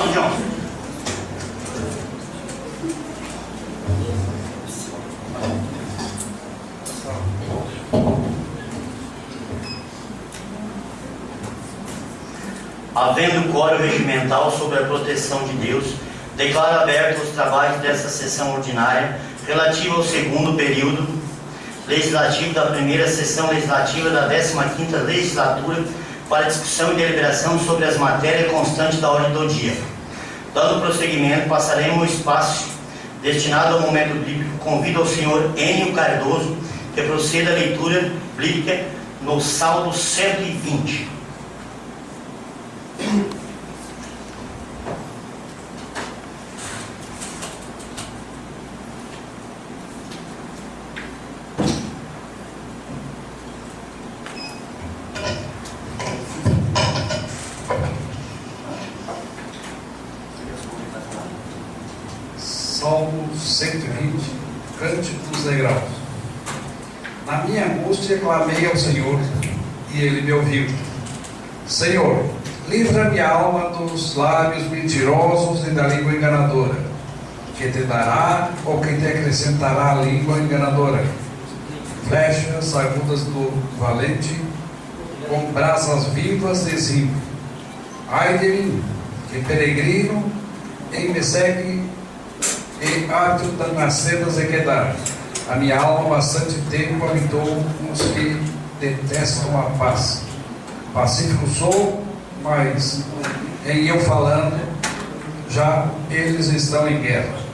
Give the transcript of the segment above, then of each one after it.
Não, João. Havendo quórum regimental sobre a proteção de Deus, declaro abertos os trabalhos desta sessão ordinária relativa ao segundo período legislativo da primeira sessão legislativa da 15ª legislatura para discussão e deliberação sobre as matérias constantes da ordem do dia. Dando prosseguimento, passaremos o espaço destinado ao momento bíblico. Convido ao senhor Enio Cardoso que proceda a leitura bíblica no Salmo 120. Salmo 120, Cântico dos Degraus. Na minha angústia clamei ao Senhor, e Ele me ouviu. Senhor, livra minha alma dos lábios mentirosos e da língua enganadora. Que te dará ou que te acrescentará a língua enganadora? Flechas agudas do valente, com brasas vivas de zinco. Ai de mim, que peregrino e me segue e átrio das cenas de Quedar. A minha alma bastante tempo habitou os que detestam a paz. Pacífico sou, mas em eu falando, já eles estão em guerra.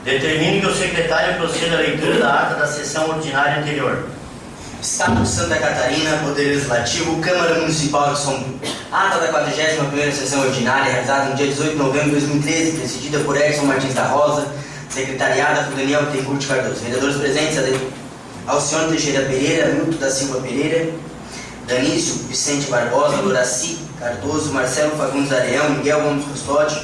Determine que o secretário proceda à leitura da ata da sessão ordinária anterior. Estado de Santa Catarina, Poder Legislativo, Câmara Municipal de Sombrio. Ata da 41ª sessão ordinária, realizada no dia 18 de novembro de 2013, presidida por Edson Martins da Rosa, secretariada por Daniel Bittencourt Cardoso. Vereadores presentes: Alcione Teixeira Pereira, Milton da Silva Pereira, Danício Vicente Barbosa, Loraci Cardoso, Marcelo Fagundes Areão, Miguel Gomes Custódio,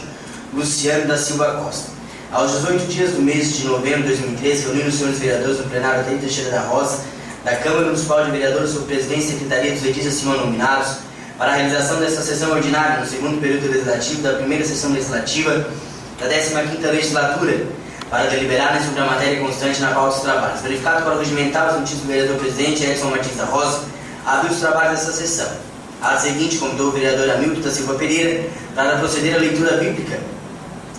Luciano da Silva Costa. Aos 18 dias do mês de novembro de 2013, reuniram os senhores vereadores do plenário Altair Teixeira da Rosa, da Câmara Municipal de Vereadores, sob presidência e secretaria dos edis acima nominados, para a realização desta sessão ordinária no segundo período legislativo da primeira sessão legislativa da 15ª legislatura, para deliberarem sobre a matéria constante na pauta dos trabalhos. Verificado para o regimental, o sentido do vereador-presidente Edson Martins da Rosa abriu os trabalhos desta sessão. A seguinte, convidou o vereador Hamilton da Silva Pereira para proceder à leitura bíblica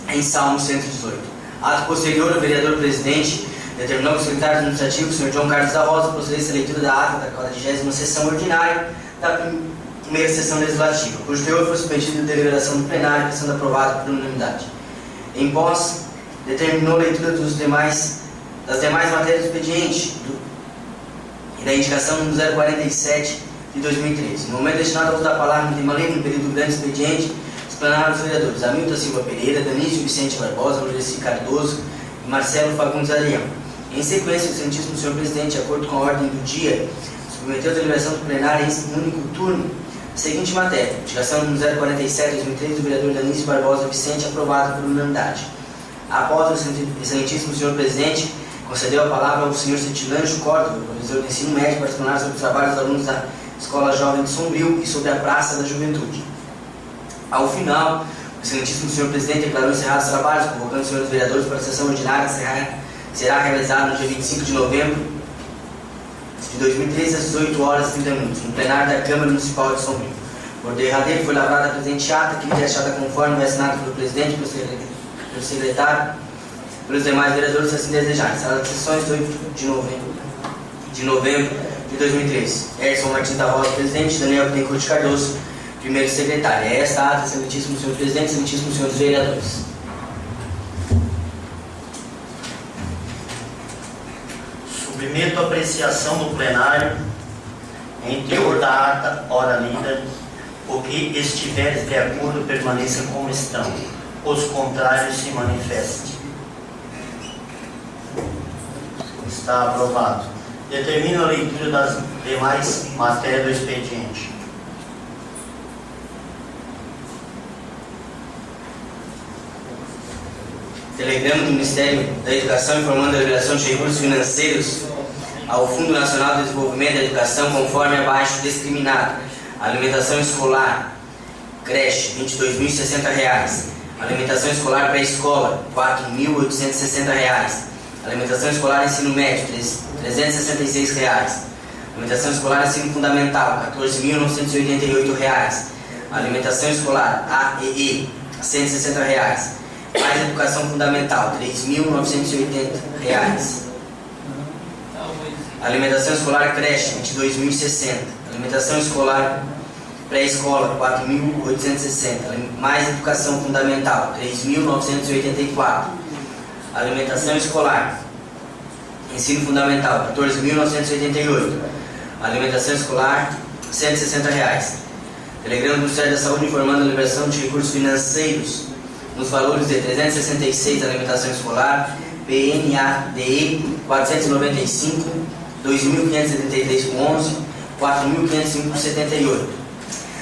em Salmo 118. Ato posterior, o vereador-presidente determinou que o secretário administrativo, o senhor João Carlos da Rosa, procedesse à leitura da ata da 40ª sessão ordinária da primeira sessão legislativa, cujo teor foi submetido à deliberação do plenário, sendo aprovado por unanimidade. Em pós, determinou a leitura das demais matérias do expediente e da indicação número 047 de 2013. No momento destinado ao uso da palavra no tema livre, no período do grande expediente, explanaram os vereadores Hamilton Silva Pereira, Danício Vicente Barbosa, Loraci Cardoso e Marcelo Fagundes Areão. Em sequência, o excelentíssimo senhor presidente, de acordo com a ordem do dia, submeteu a deliberação do plenário em único turno a seguinte matéria: indicação número 047 de 2013 do vereador Danício Barbosa Vicente, aprovado por unanimidade. Após o excelentíssimo senhor presidente, concedeu a palavra ao senhor Cetilânio Córdova, professor de ensino médio, para explanar sobre os trabalhos dos alunos da Escola Jovem de Sombrio e sobre a Praça da Juventude. Ao final, o excelentíssimo senhor presidente declarou encerrados os trabalhos, convocando os senhores vereadores para a sessão ordinária que será realizada no dia 25 de novembro de 2013, às 18 horas e 30 minutos, no plenário da Câmara Municipal de Sombrio. Por derradeiro, foi lavrada a presente ata, que é achada conforme é assinado pelo presidente, pelo secretário, pelos demais vereadores, assim desejarem. Sala de sessões, 8 de novembro de 2013. Edson Martins da Rosa, presidente. Daniel Bittencourt Cardoso, primeiro secretário. É esta ata, excelentíssimo senhor presidente, excelentíssimo senhores vereadores. Submeto a apreciação do plenário, em teor da ata, ora lida, o que estiveres de acordo permaneça como estão, os contrários se manifestem. Está aprovado. Determino a leitura das demais matérias do expediente. Telegrama do Ministério da Educação informando a liberação de recursos financeiros ao Fundo Nacional de Desenvolvimento da Educação conforme abaixo discriminado. Alimentação escolar, creche, R$ 22.060. Alimentação escolar pré-escola, R$ 4.860. Alimentação escolar ensino médio, R$ 366. Alimentação escolar ensino fundamental, R$ 14.988. Alimentação escolar AEE, R$ 160. Mais educação fundamental, R$ 3.980. Alimentação escolar creche, R$ 22.060. Alimentação escolar pré-escola, R$ 4.860. Mais educação fundamental, R$ 3.984. Alimentação escolar ensino fundamental, R$ 14.988. Alimentação escolar, R$ 160. Telegrama do Ministério da Saúde informando a liberação de recursos financeiros nos valores de 366 alimentação escolar, PNADE 495, 2.573,11, 4.505,78.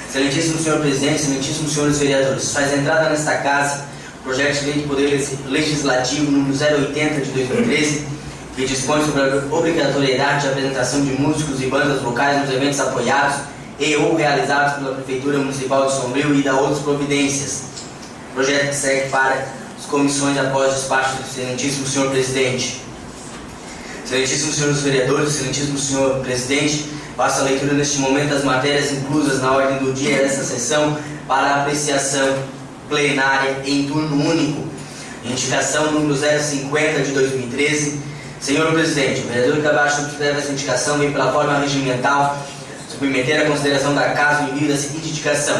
Excelentíssimo senhor presidente, excelentíssimos senhores vereadores, faz entrada nesta casa o projeto de lei do Poder Legislativo número 080 de 2013, que dispõe sobre a obrigatoriedade de apresentação de músicos e bandas locais nos eventos apoiados e ou realizados pela Prefeitura Municipal de Sombrio e da outras providências. Projeto que segue para as comissões após o despacho do excelentíssimo senhor presidente. Excelentíssimos senhores vereadores, excelentíssimo senhor presidente, faço a leitura neste momento das matérias inclusas na ordem do dia desta sessão para apreciação plenária em turno único. Indicação número 050 de 2013. Senhor presidente, o vereador que abaixo subscreve essa indicação vem pela forma regimental submeter à consideração da casa o envio da seguinte indicação: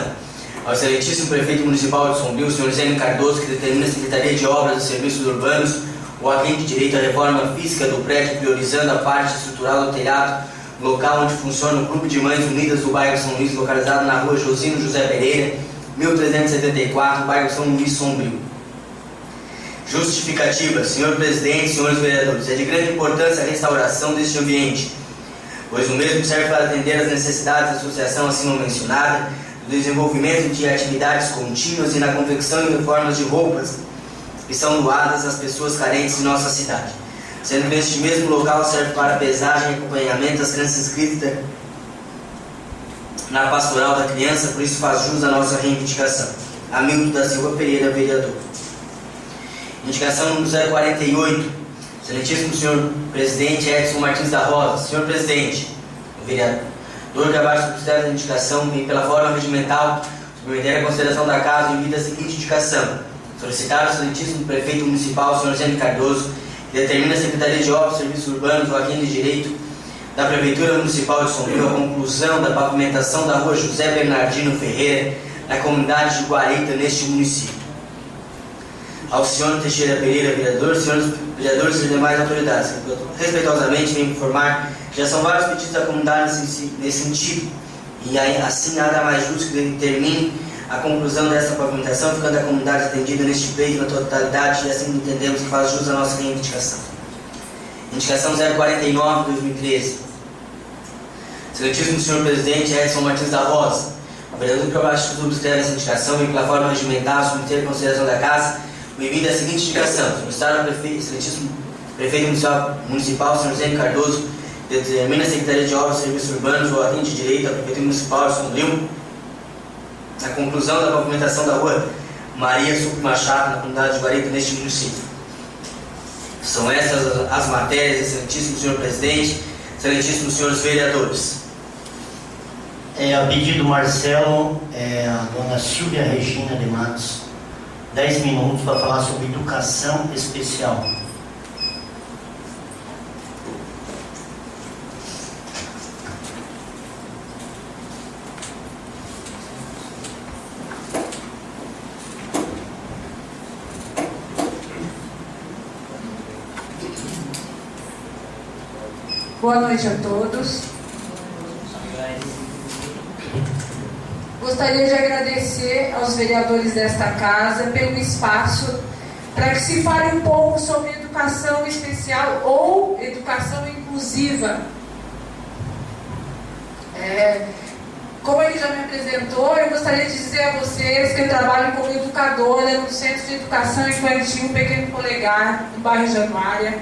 ao excelentíssimo prefeito municipal de Sombrio, senhor Zênio Cardoso, que determina a Secretaria de Obras e Serviços Urbanos o atende direito à reforma física do prédio, priorizando a parte estrutural do telhado, local onde funciona o Clube de Mães Unidas do bairro São Luís, localizado na rua Josino José Pereira, 1374, bairro São Luís, Sombrio. Justificativa. Senhor presidente, senhores vereadores, é de grande importância a restauração deste ambiente, pois o mesmo serve para atender às necessidades da associação acima mencionada, do desenvolvimento de atividades contínuas e na confecção e reformas de roupas que são doadas às pessoas carentes de nossa cidade, sendo que este mesmo local serve para pesagem e acompanhamento das crianças inscritas na pastoral da criança, por isso faz jus à nossa reivindicação. Hamilton da Silva Pereira, vereador. Indicação número 048. Excelentíssimo senhor presidente Edson Martins da Rosa. Senhor presidente, o vereador que abaixo subscreve a indicação vem pela forma regimental submeter a consideração da casa em vida a seguinte indicação: solicitar ao excelentíssimo prefeito municipal, senhor Zênio Cardoso, que determina a Secretaria de Obras e Serviços Urbanos o aquém de direito da Prefeitura Municipal de Sombrio a conclusão da pavimentação da rua José Bernardino Ferreira, na comunidade de Guarita, neste município. Ao senhor Teixeira Pereira, vereador, senhores vereadores e demais autoridades, respeitosamente venho informar que já são vários pedidos da comunidade nesse sentido, e assim nada mais justo que determine a conclusão desta pavimentação, ficando a comunidade atendida neste pleito na totalidade, e assim entendemos que faz jus à nossa reivindicação. Indicação 049 de 2013. Excelentíssimo senhor presidente Edson Martins da Rosa, o vereador que abaixo subscreve essa indicação vem pela forma regimental submeter a consideração da casa bem-vindo à seguinte indicação: solicitar ao excelentíssimo prefeito municipal, senhor Zênio Cardoso, que determina a Secretaria de Obras e Serviços Urbanos o atende direito à Prefeitura Municipal de Sombrio a conclusão da pavimentação da rua Maria Sucre Machado, na comunidade de Guarita, neste município. São estas as matérias, excelentíssimo senhor presidente, excelentíssimos senhores vereadores. A pedido do Marcelo, a dona Silvia Regina de Matos, 10 minutos para falar sobre educação especial. Boa noite a todos. Gostaria de agradecer aos vereadores desta casa pelo espaço para que se fale um pouco sobre educação especial ou educação inclusiva. como ele já me apresentou, eu gostaria de dizer a vocês que eu trabalho como educadora no Centro de Educação Infantil Pequeno Polegar, no bairro Januária,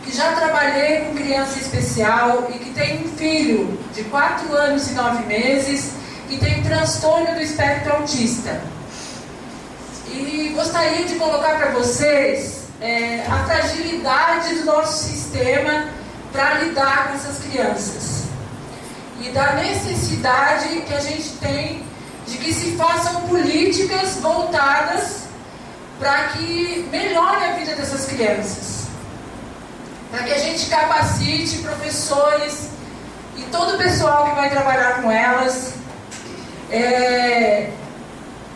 que já trabalhei com criança especial e que tem um filho de 4 anos e 9 meses que tem transtorno do espectro autista. E gostaria de colocar para vocês a fragilidade do nosso sistema para lidar com essas crianças. E da necessidade que a gente tem de que se façam políticas voltadas para que melhore a vida dessas crianças. Para que a gente capacite professores e todo o pessoal que vai trabalhar com elas,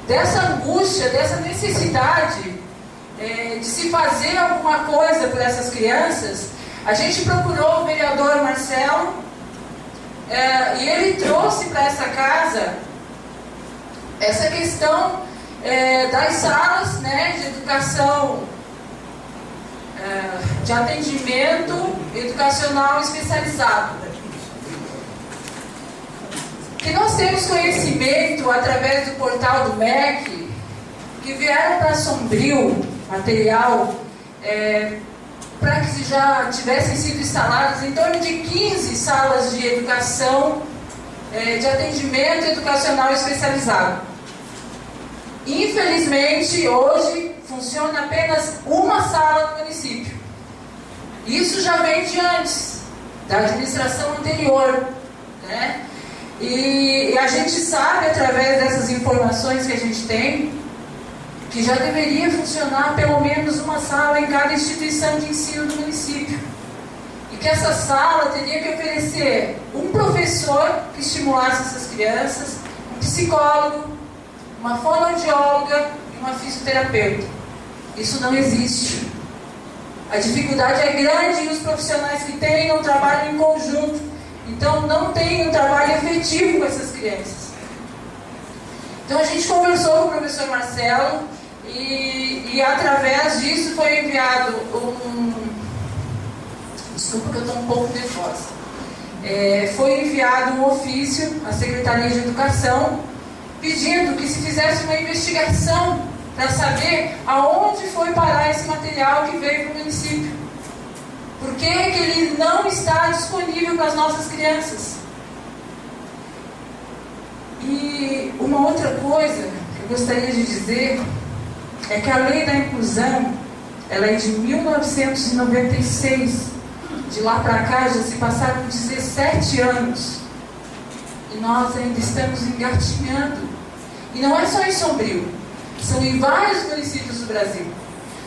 dessa angústia, dessa necessidade de se fazer alguma coisa por essas crianças. A gente procurou o vereador Marcelo e ele trouxe para essa casa essa questão das salas, né, de educação, de atendimento educacional especializado. Que nós temos conhecimento através do portal do MEC que vieram para Sombrio material para que já tivessem sido instaladas em torno de 15 salas de educação, de atendimento educacional especializado. Infelizmente, hoje funciona apenas uma sala no município. Isso já vem de antes, da administração anterior, né? E a gente sabe, através dessas informações que a gente tem, que já deveria funcionar pelo menos uma sala em cada instituição de ensino do município. E que essa sala teria que oferecer um professor que estimulasse essas crianças, um psicólogo, uma fonoaudióloga e uma fisioterapeuta. Isso não existe. A dificuldade é grande e os profissionais que têm não trabalham em conjunto. Então não tem um trabalho efetivo com essas crianças. Então a gente conversou com o professor Marcelo e através disso foi enviado desculpa que eu estou um pouco nervosa. Foi enviado um ofício à Secretaria de Educação pedindo que se fizesse uma investigação para saber aonde foi parar esse material que veio para o município. Por que ele não está disponível para as nossas crianças? E uma outra coisa que eu gostaria de dizer é que a lei da inclusão, ela é de 1996. De lá para cá já se passaram 17 anos. E nós ainda estamos engatinhando. E não é só em Sombrio, são em vários municípios do Brasil.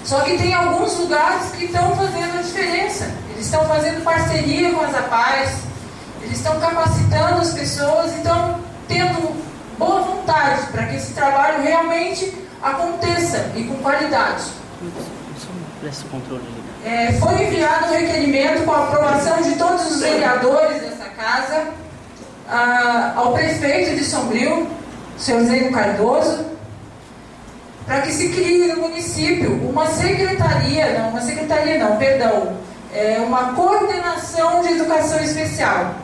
Só que tem alguns lugares que estão fazendo a diferença. Eles estão fazendo parceria com as APAES, eles estão capacitando as pessoas e estão tendo boa vontade para que esse trabalho realmente aconteça e com qualidade. Foi enviado um requerimento com a aprovação de todos os vereadores dessa casa ao prefeito de Sombrio, senhor Zeno Cardoso, para que se crie no município uma coordenação de educação especial.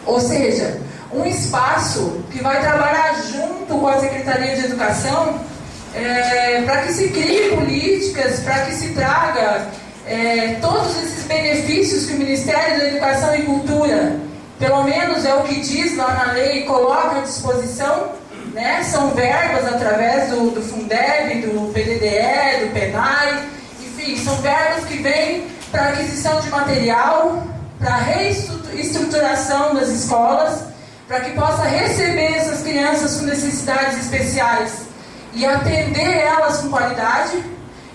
Ou seja, um espaço que vai trabalhar junto com a Secretaria de Educação para que se crie políticas, para que se traga todos esses benefícios que o Ministério da Educação e Cultura, pelo menos é o que diz lá na lei, coloca à disposição, né? São verbas através do Fundeb, do PDDE, do PENAI, enfim, são verbas que vêm para aquisição de material, para reestruturação das escolas, para que possa receber essas crianças com necessidades especiais e atender elas com qualidade.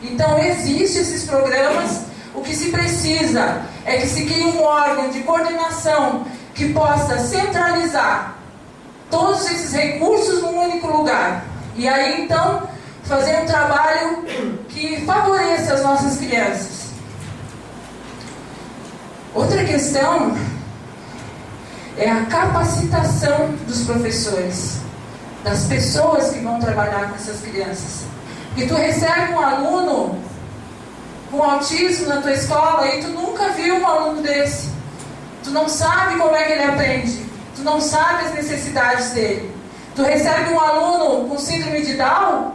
Então, existem esses programas. O que se precisa é que se crie um órgão de coordenação que possa centralizar todos esses recursos num único lugar. E aí, então, fazer um trabalho que favoreça as nossas crianças. Outra questão é a capacitação dos professores, das pessoas que vão trabalhar com essas crianças. Porque tu recebe um aluno com autismo na tua escola e tu nunca viu um aluno desse. Tu não sabe como é que ele aprende. Tu não sabe as necessidades dele. Tu recebe um aluno com síndrome de Down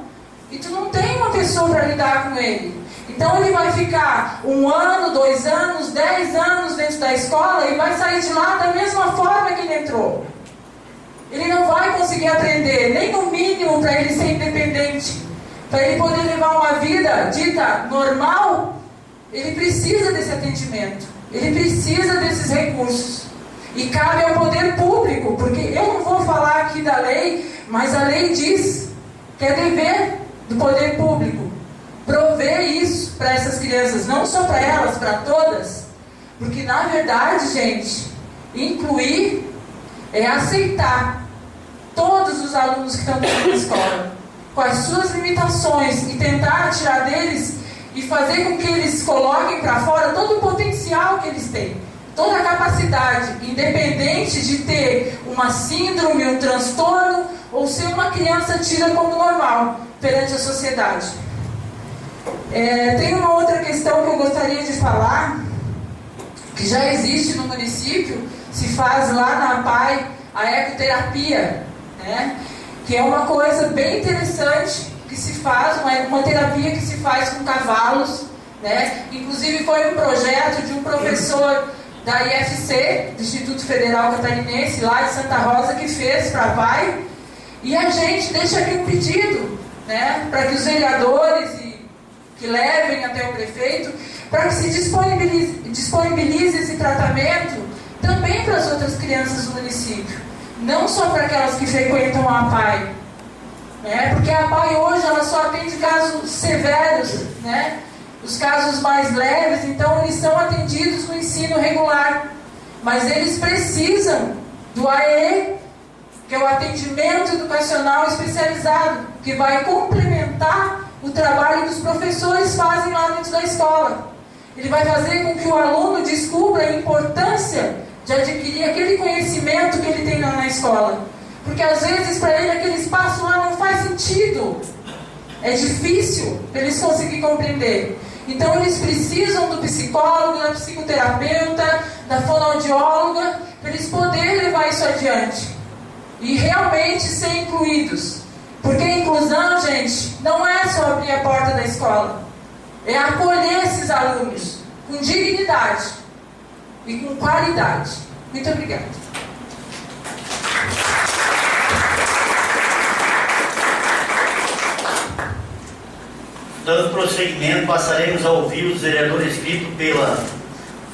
e tu não tem uma pessoa para lidar com ele. Então ele vai ficar 1 ano, 2 anos, 10 anos dentro da escola e vai sair de lá da mesma forma que ele entrou. Ele não vai conseguir aprender, nem no mínimo para ele ser independente. Para ele poder levar uma vida dita normal, ele precisa desse atendimento. Ele precisa desses recursos. E cabe ao poder público, porque eu não vou falar aqui da lei, mas a lei diz que é dever do poder público prover isso para essas crianças, não só para elas, para todas. Porque na verdade, gente, incluir é aceitar todos os alunos que estão dentro da escola, com as suas limitações, e tentar tirar deles e fazer com que eles coloquem para fora todo o potencial que eles têm, toda a capacidade, independente de ter uma síndrome, um transtorno, ou ser uma criança tida como normal perante a sociedade. Tem uma outra questão que eu gostaria de falar, que já existe no município, se faz lá na PAI a ecoterapia, né? Que é uma coisa bem interessante que se faz, uma terapia que se faz com cavalos, né? Inclusive foi um projeto de um professor da IFC, do Instituto Federal Catarinense, lá de Santa Rosa, que fez para a PAI. E a gente deixa aqui um pedido, né? Para que os vereadores que levem até o prefeito, para que se disponibilize esse tratamento também para as outras crianças do município, não só para aquelas que frequentam a PAI, né? Porque a PAI hoje ela só atende casos severos, né? Os casos mais leves, então eles são atendidos no ensino regular, mas eles precisam do AE, que é o atendimento educacional especializado, que vai complementar o trabalho que os professores fazem lá dentro da escola. Ele vai fazer com que o aluno descubra a importância de adquirir aquele conhecimento que ele tem lá na escola. Porque às vezes para ele aquele espaço lá não faz sentido. É difícil para eles conseguirem compreender. Então eles precisam do psicólogo, da psicoterapeuta, da fonoaudióloga, para eles poderem levar isso adiante. E realmente ser incluídos. Porque a inclusão, gente, não é só abrir a porta da escola. É acolher esses alunos com dignidade e com qualidade. Muito obrigada. Dando prosseguimento, passaremos a ouvir os vereadores inscritos pela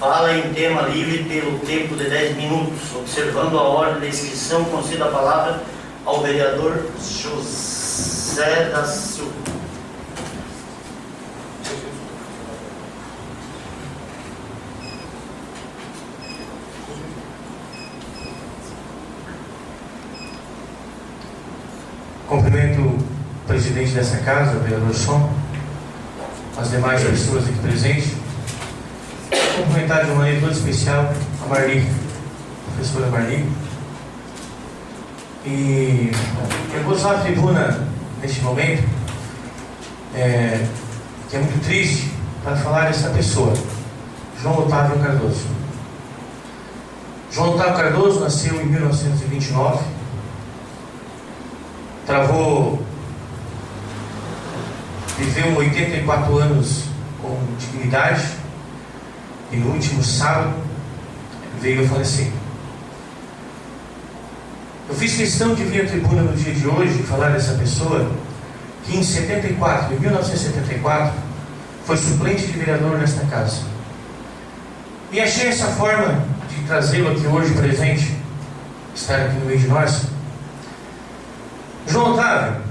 fala em tema livre pelo tempo de 10 minutos. Observando a ordem da inscrição, concedo a palavra ao vereador José da Silva. Cumprimento o presidente dessa casa, o vereador Som, as demais pessoas aqui presentes. Cumprimentar de uma maneira toda especial a Marli, a professora Marli. E eu vou usar a tribuna neste momento, que é muito triste, para falar dessa pessoa, João Otávio Cardoso. João Otávio Cardoso nasceu em 1929, viveu 84 anos com dignidade e no último sábado veio a falecer. Eu fiz questão de vir à tribuna no dia de hoje e falar dessa pessoa que em 1974, foi suplente de vereador nesta casa. E achei essa forma de trazê-lo aqui hoje presente, estar aqui no meio de nós. João Otávio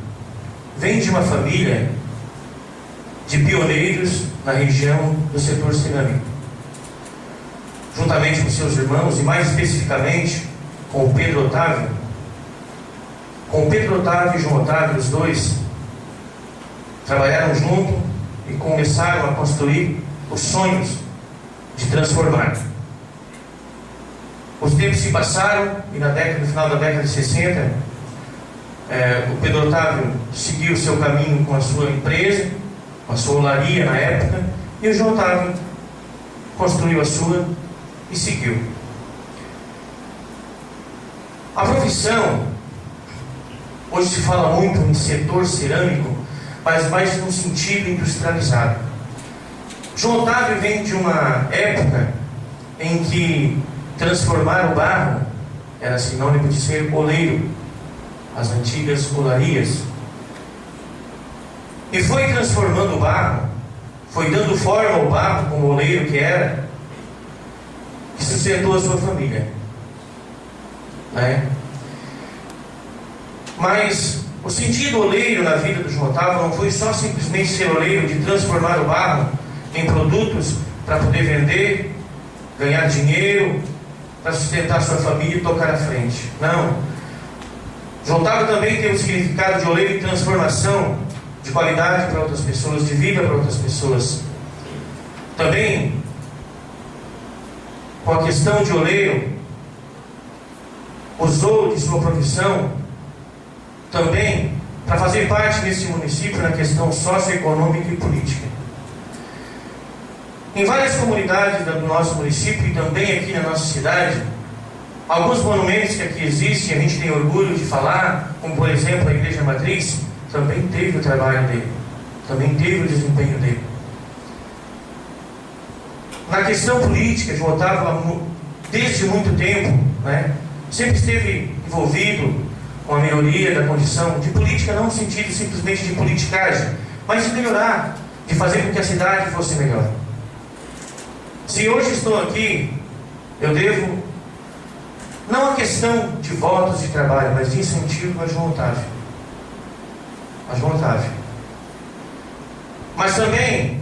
vem de uma família de pioneiros na região do setor cerâmico. Juntamente com seus irmãos e mais especificamente com o Pedro Otávio. Com o Pedro Otávio e João Otávio, os dois trabalharam junto e começaram a construir os sonhos de transformar. Os tempos se passaram e no final da década de 60, o Pedro Otávio seguiu o seu caminho com a sua empresa, com a sua olaria na época, e o João Otávio construiu a sua e seguiu. A profissão, hoje se fala muito em setor cerâmico, mas mais num sentido industrializado. João Otávio vem de uma época em que transformar o barro era sinônimo de ser oleiro, as antigas olarias. E foi transformando o barro, foi dando forma ao barro como oleiro que era, que sustentou a sua família. Mas o sentido oleiro na vida do João Otávio não foi só simplesmente ser oleiro, de transformar o barro em produtos para poder vender, ganhar dinheiro, para sustentar sua família e tocar à frente. Não. João Otávio também tem o significado de oleiro de transformação, de qualidade para outras pessoas, de vida para outras pessoas. Também, com a questão de oleiro, usou de sua profissão também para fazer parte desse município na questão socioeconômica e política. Em várias comunidades do nosso município e também aqui na nossa cidade, alguns monumentos que aqui existem, a gente tem orgulho de falar, como por exemplo a Igreja Matriz, também teve o trabalho dele, também teve o desempenho dele. Na questão política, João Otávio, desde muito tempo, sempre esteve envolvido com a melhoria da condição de política, não no sentido simplesmente de politicagem, mas de melhorar, de fazer com que a cidade fosse melhor. Se hoje estou aqui, eu devo, não a questão de votos de trabalho, mas de incentivo a João Otávio. A João Otávio. Mas também,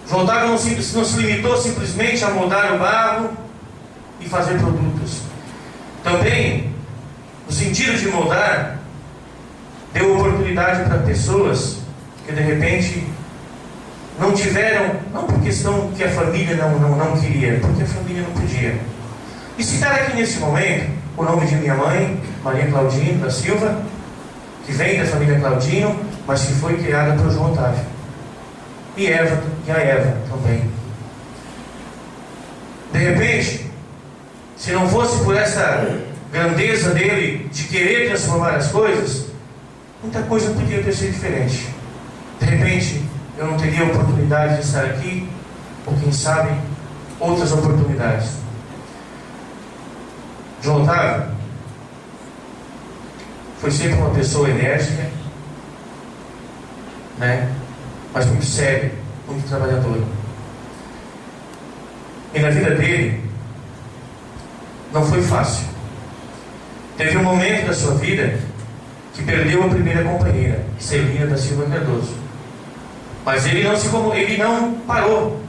João Otávio não se limitou simplesmente a moldar o barro e fazer produtos. Também, no sentido de moldar, deu oportunidade para pessoas que de repente não tiveram, não por questão que a família não queria, porque a família não podia. E citar aqui nesse momento o nome de minha mãe, Maria Claudino da Silva, que vem da família Claudino, mas que foi criada por João Otávio. E a Eva também. De repente, se não fosse por essa grandeza dele de querer transformar as coisas, muita coisa podia ter sido diferente. De repente, eu não teria a oportunidade de estar aqui, ou quem sabe, outras oportunidades. João Otávio foi sempre uma pessoa enérgica, mas muito séria, muito trabalhadora. E na vida dele, não foi fácil. Teve um momento da sua vida que perdeu a primeira companheira, Celina da Silva Cardoso. Mas ele não parou.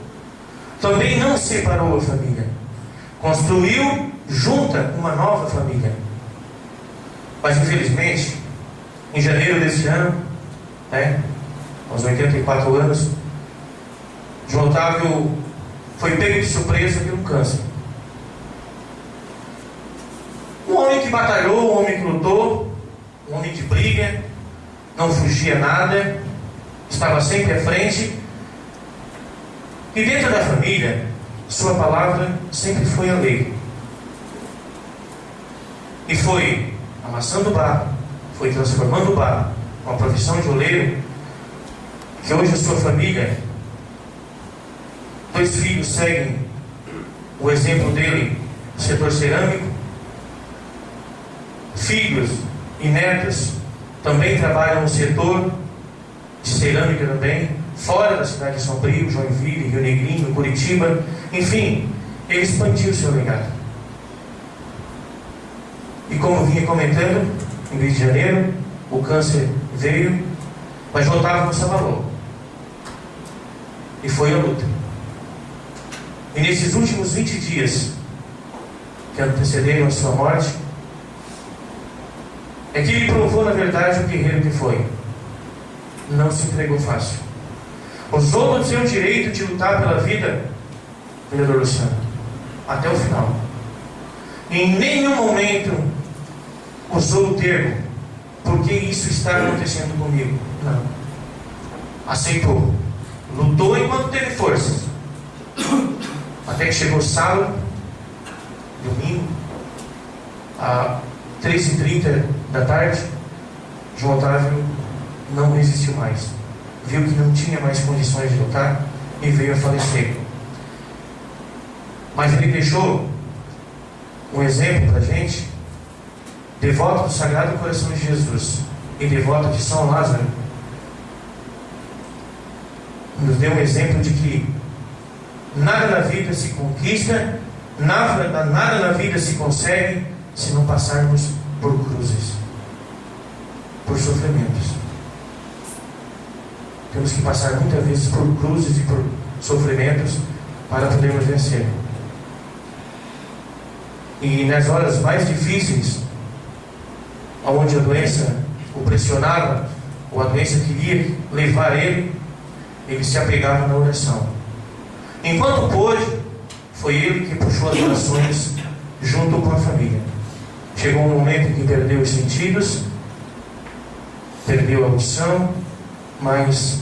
Também não separou a família. Construiu junta uma nova família. Mas infelizmente, em janeiro desse ano, aos 84 anos, João Otávio foi pego de surpresa pelo câncer. Um homem que batalhou, um homem que lutou, um homem de briga, não fugia nada, estava sempre à frente. E dentro da família, sua palavra sempre foi a lei. E foi amassando o barro, foi transformando o barro, com a profissão de oleiro, que hoje a sua família, 2 filhos seguem o exemplo dele no setor cerâmico, filhos e netas também trabalham no setor de cerâmica também, fora da cidade de Sombrio, Joinville, Rio Negrinho, Curitiba, enfim, ele expandiu o seu legado. E como vinha comentando, em Rio de Janeiro, o câncer veio, mas João Otávio não se abalou. E foi a luta. E nesses últimos 20 dias que antecederam a sua morte, é que ele provou, na verdade, o guerreiro que foi. Não se entregou fácil. Usou do seu direito de lutar pela vida, vereador Luciano, até o final. Em nenhum momento usou o termo, porque isso está acontecendo comigo. Não. Aceitou. Lutou enquanto teve forças. Até que chegou sábado, domingo, às 13h30 da tarde, João Otávio não resistiu mais. Viu que não tinha mais condições de lutar e veio a falecer. Mas ele deixou um exemplo para a gente, devoto do Sagrado Coração de Jesus e devoto de São Lázaro, nos deu um exemplo de que nada na vida se conquista, nada na vida se consegue se não passarmos por cruzes, por sofrimentos. Temos que passar muitas vezes por cruzes e por sofrimentos para podermos vencer. E nas horas mais difíceis, onde a doença o pressionava, ou a doença queria levar ele se apegava na oração. Enquanto pôde, foi ele que puxou as orações junto com a família. Chegou um momento em que perdeu os sentidos, perdeu a audição, mas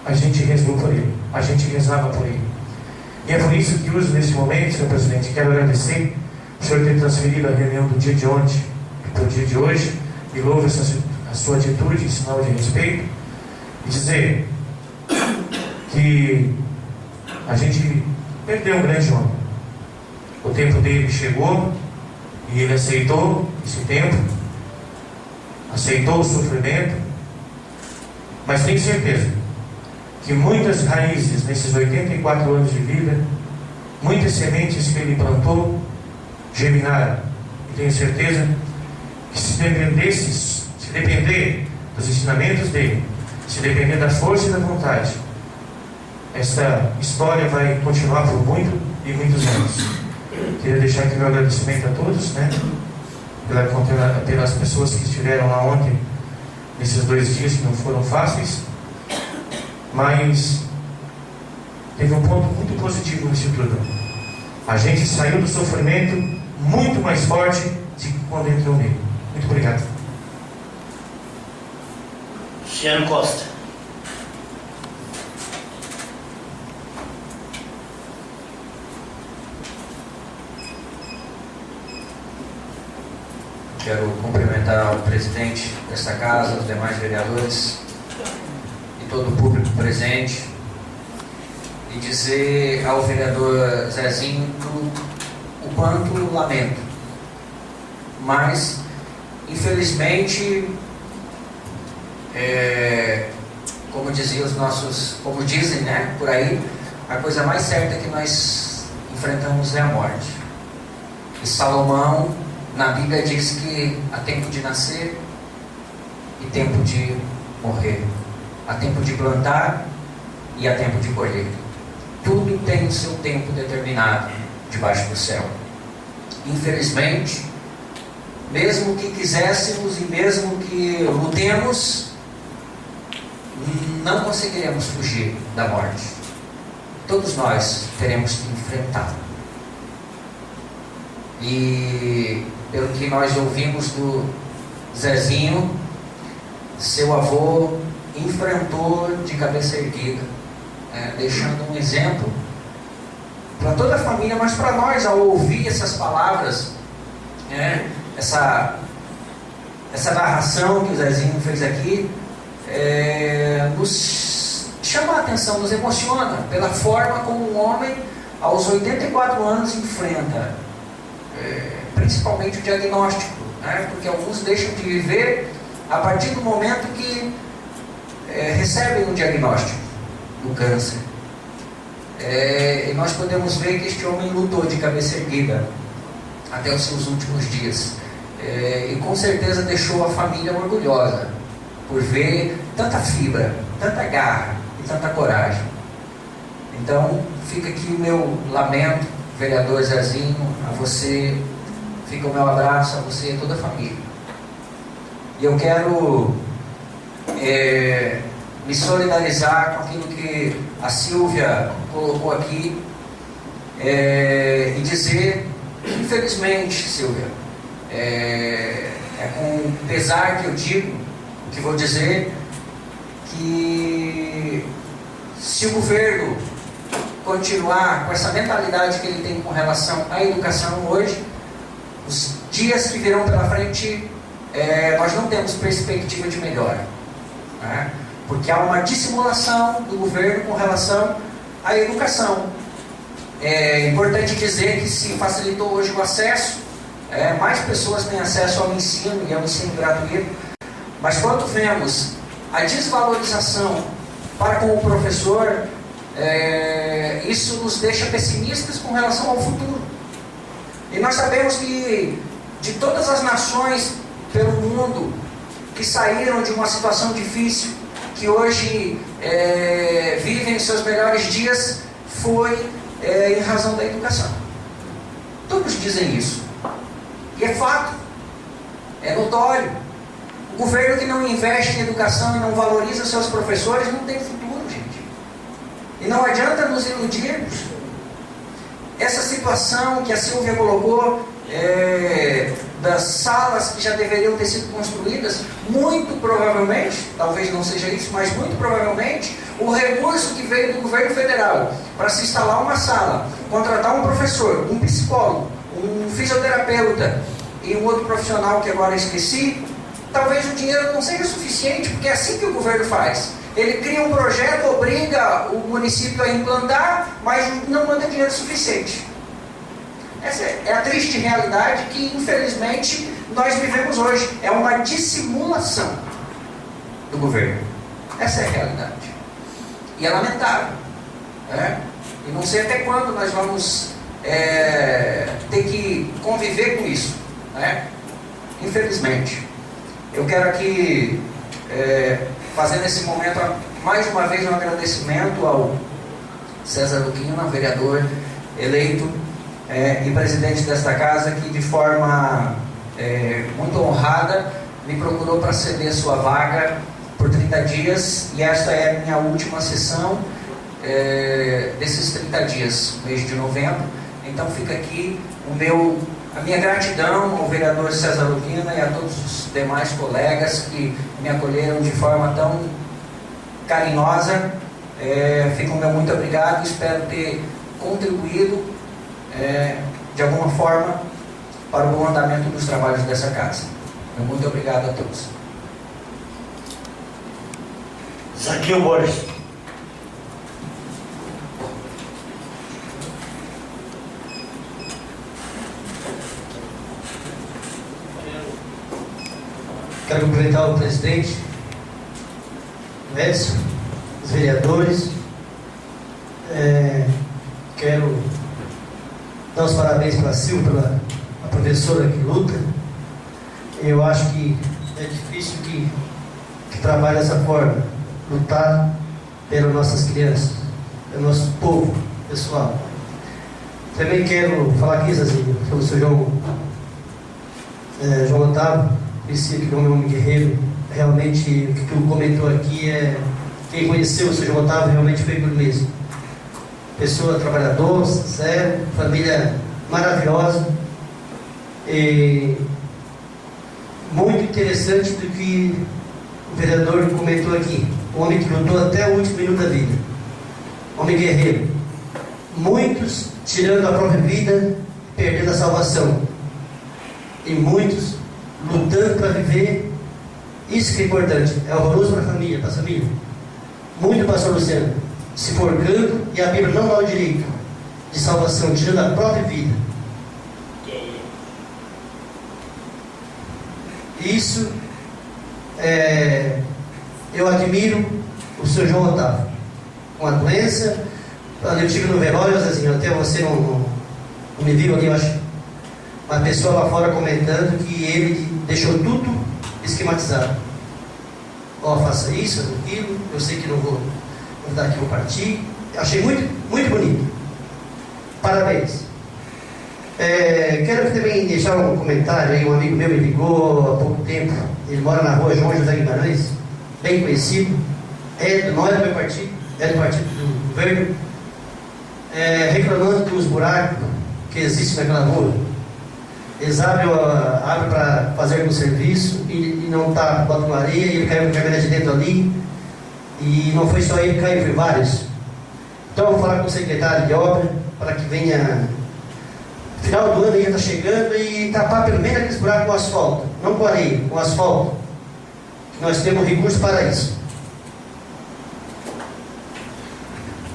a gente rezou por ele, a gente rezava por ele. E é por isso que uso nesse momento, senhor presidente, quero agradecer o senhor ter transferido a reunião do dia de ontem para o dia de hoje, e louvo a sua atitude em sinal de respeito, e dizer que a gente perdeu um grande homem. O tempo dele chegou e ele aceitou esse tempo, aceitou o sofrimento, mas tenho certeza que muitas raízes nesses 84 anos de vida, muitas sementes que ele plantou, germinaram. E tenho certeza que se depender dos ensinamentos dele, se depender da força e da vontade, essa história vai continuar por muito e muitos anos. Queria deixar aqui meu agradecimento a todos, pelas pessoas que estiveram lá ontem, nesses 2 dias que não foram fáceis, mas teve um ponto muito positivo nisso tudo. A gente saiu do sofrimento muito mais forte do que quando entrou nele. Muito obrigado. Luciano Costa. Quero cumprimentar o presidente desta casa, os demais vereadores e todo o público presente e dizer ao vereador Zezinho o quanto lamento. Mas, infelizmente, como dizem, por aí, a coisa mais certa que nós enfrentamos é a morte. E Salomão, na Bíblia, diz que há tempo de nascer e tempo de morrer, há tempo de plantar e há tempo de colher. Tudo tem o seu tempo determinado debaixo do céu. Infelizmente, mesmo que quiséssemos e mesmo que lutemos, não conseguiremos fugir da morte. Todos nós teremos que enfrentar. E pelo que nós ouvimos do Zezinho, seu avô enfrentou de cabeça erguida, deixando um exemplo para toda a família, mas para nós, ao ouvir essas palavras, essa narração que o Zezinho fez aqui, nos chama a atenção, nos emociona pela forma como um homem aos 84 anos enfrenta principalmente o diagnóstico, porque alguns deixam de viver a partir do momento que recebem um diagnóstico do câncer. E nós podemos ver que este homem lutou de cabeça erguida até os seus últimos dias, e com certeza deixou a família orgulhosa por ver tanta fibra, tanta garra e tanta coragem. Então fica aqui o meu lamento, vereador Zezinho, a você, fica o meu abraço a você e a toda a família. E eu quero me solidarizar com aquilo que a Silvia colocou aqui, e dizer, infelizmente, Silvia, com pesar que eu digo, que vou dizer, que se o governo continuar com essa mentalidade que ele tem com relação à educação hoje, os dias que virão pela frente, nós não temos perspectiva de melhora, né? Porque há uma dissimulação do governo com relação à educação. É importante dizer que se facilitou hoje o acesso, mais pessoas têm acesso ao ensino e ao ensino gratuito, mas quando vemos a desvalorização para com o professor, isso nos deixa pessimistas com relação ao futuro. E nós sabemos que de todas as nações pelo mundo que saíram de uma situação difícil, que hoje vivem seus melhores dias, foi em razão da educação. Todos dizem isso. E é fato. É notório. O governo que não investe em educação e não valoriza seus professores não tem futuro, gente. E não adianta nos iludirmos. Essa situação que a Silvia colocou, das salas que já deveriam ter sido construídas, muito provavelmente, talvez não seja isso, mas muito provavelmente, o recurso que veio do governo federal para se instalar uma sala, contratar um professor, um psicólogo, um fisioterapeuta e um outro profissional que agora esqueci, talvez o dinheiro não seja suficiente, porque é assim que o governo faz. Ele cria um projeto, obriga o município a implantar, mas não manda dinheiro suficiente. Essa é a triste realidade que, infelizmente, nós vivemos hoje. É uma dissimulação do governo. Essa é a realidade. E é lamentável. E não sei até quando nós vamos ter que conviver com isso. Infelizmente. Eu quero aqui fazer nesse momento, mais uma vez, um agradecimento ao César Luquina, vereador eleito e presidente desta casa, que de forma muito honrada me procurou para ceder sua vaga por 30 dias, e esta é a minha última sessão desses 30 dias, mês de novembro. Então fica aqui a minha gratidão ao vereador César Luquina e a todos os demais colegas que me acolheram de forma tão carinhosa. Fico meu muito obrigado, espero ter contribuído de alguma forma para o bom andamento dos trabalhos dessa casa. Meu muito obrigado a todos. Zaqueu Borges. Quero cumprimentar o presidente, o Edson, os vereadores. Quero dar os parabéns para a Silvia, pela a professora que luta. Eu acho que é difícil que trabalhe dessa forma, lutar pelas nossas crianças, pelo nosso povo, pessoal. Também quero falar aqui, Zazinho, sobre o seu João Otávio. Esse que é um homem guerreiro. Realmente, o que tu comentou aqui quem conheceu o seu João Otávio realmente foi por mesmo. Pessoa trabalhadora, séria, família maravilhosa. E muito interessante do que o vereador comentou aqui. Um homem que lutou até o último minuto da vida. Homem guerreiro. Muitos tirando a própria vida, perdendo a salvação. E muitos lutando para viver. Isso que é importante. É horroroso para a família, para a família. Muito, pastor Luciano, se forcando, e a Bíblia não dá o direito de salvação, tirando a própria vida. Isso eu admiro o seu João Otávio. Com a doença, quando eu estive no velório, Zezinho, até você não me viu ali, eu acho. Uma pessoa lá fora comentando que ele deixou tudo esquematizado. Faça isso, aquilo, eu sei que não vou dar aqui, vou partir. Achei muito, muito bonito. Parabéns. Quero também deixar um comentário aí. Um amigo meu me ligou há pouco tempo. Ele mora na rua João José Guimarães, bem conhecido. Não é do meu partido, é do partido do governo. Reclamando dos buracos que existem naquela rua. Eles abrem para fazer algum serviço e não está botando areia, e ele caiu com a caminhonete dentro ali. E não foi só ele, caiu, foi vários. Então eu vou falar com o secretário de obra para que venha Final do ano aí já está chegando e tapar pelo menos aqueles buracos com asfalto, não com areia, com asfalto. Nós temos recursos para isso.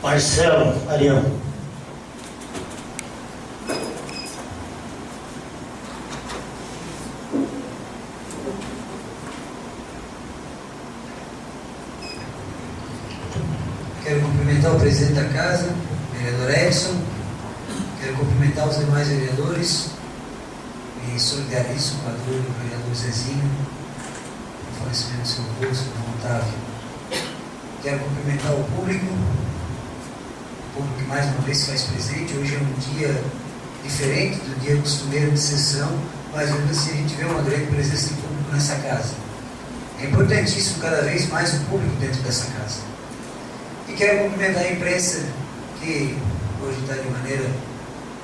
Marcelo Ariano. Quero cumprimentar o presidente da casa, o vereador Edson. Quero cumprimentar os demais vereadores. Me solidarizo com a dor do vereador Zezinho, o falecimento do seu avô, seu irmão Otávio. Quero cumprimentar o público que mais uma vez se faz presente. Hoje é um dia diferente do dia costumeiro de sessão, mas mesmo assim a gente vê uma grande presença de público nessa casa. É importantíssimo cada vez mais o público dentro dessa casa. E quero cumprimentar a imprensa, que hoje está de maneira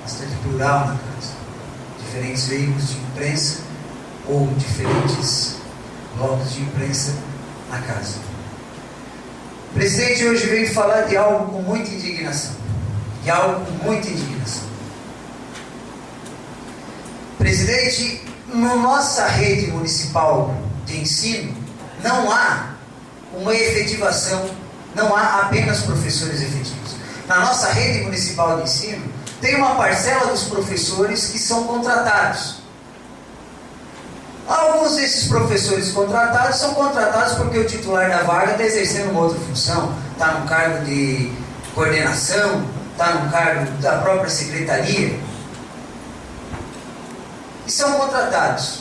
bastante plural na casa. Diferentes veículos de imprensa ou diferentes blocos de imprensa na casa. O presidente hoje veio falar de algo com muita indignação. Presidente, na nossa rede municipal de ensino, não há uma efetivação, não há apenas professores efetivos. Na nossa rede municipal de ensino, tem uma parcela dos professores que são contratados. Alguns desses professores contratados são contratados porque o titular da vaga está exercendo uma outra função, está num cargo de coordenação, está num cargo da própria secretaria. E são contratados.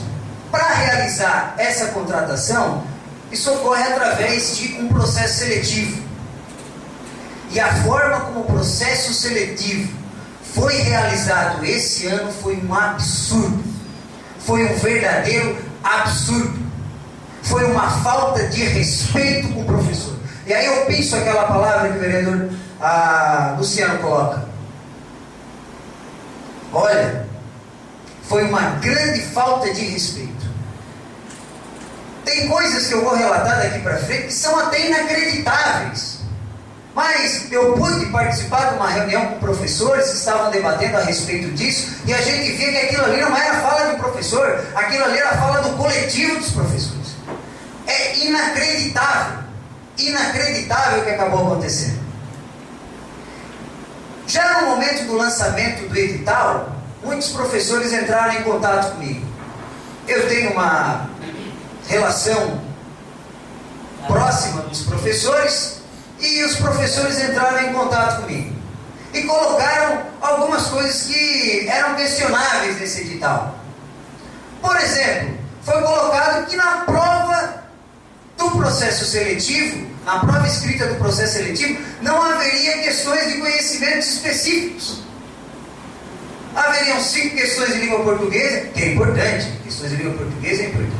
Para realizar essa contratação, isso ocorre através de um processo seletivo. E a forma como o processo seletivo foi realizado esse ano foi um absurdo. Foi um verdadeiro absurdo. Foi uma falta de respeito com o professor. E aí eu penso aquela palavra que o vereador Luciano coloca. Olha, foi uma grande falta de respeito. Tem coisas que eu vou relatar daqui para frente que são até inacreditáveis. Mas eu pude participar de uma reunião com professores que estavam debatendo a respeito disso, e a gente via que aquilo ali não era fala de um professor, aquilo ali era fala do coletivo dos professores. É inacreditável o que acabou acontecendo. Já no momento do lançamento do edital, muitos professores entraram em contato comigo. Eu tenho uma relação próxima dos professores, e os professores entraram em contato comigo e colocaram algumas coisas que eram questionáveis nesse edital. Por exemplo, foi colocado que na prova do processo seletivo, na prova escrita do processo seletivo, não haveria questões de conhecimentos específicos. Haveriam 5 questões de língua portuguesa, que é importante, questões de língua portuguesa é importante.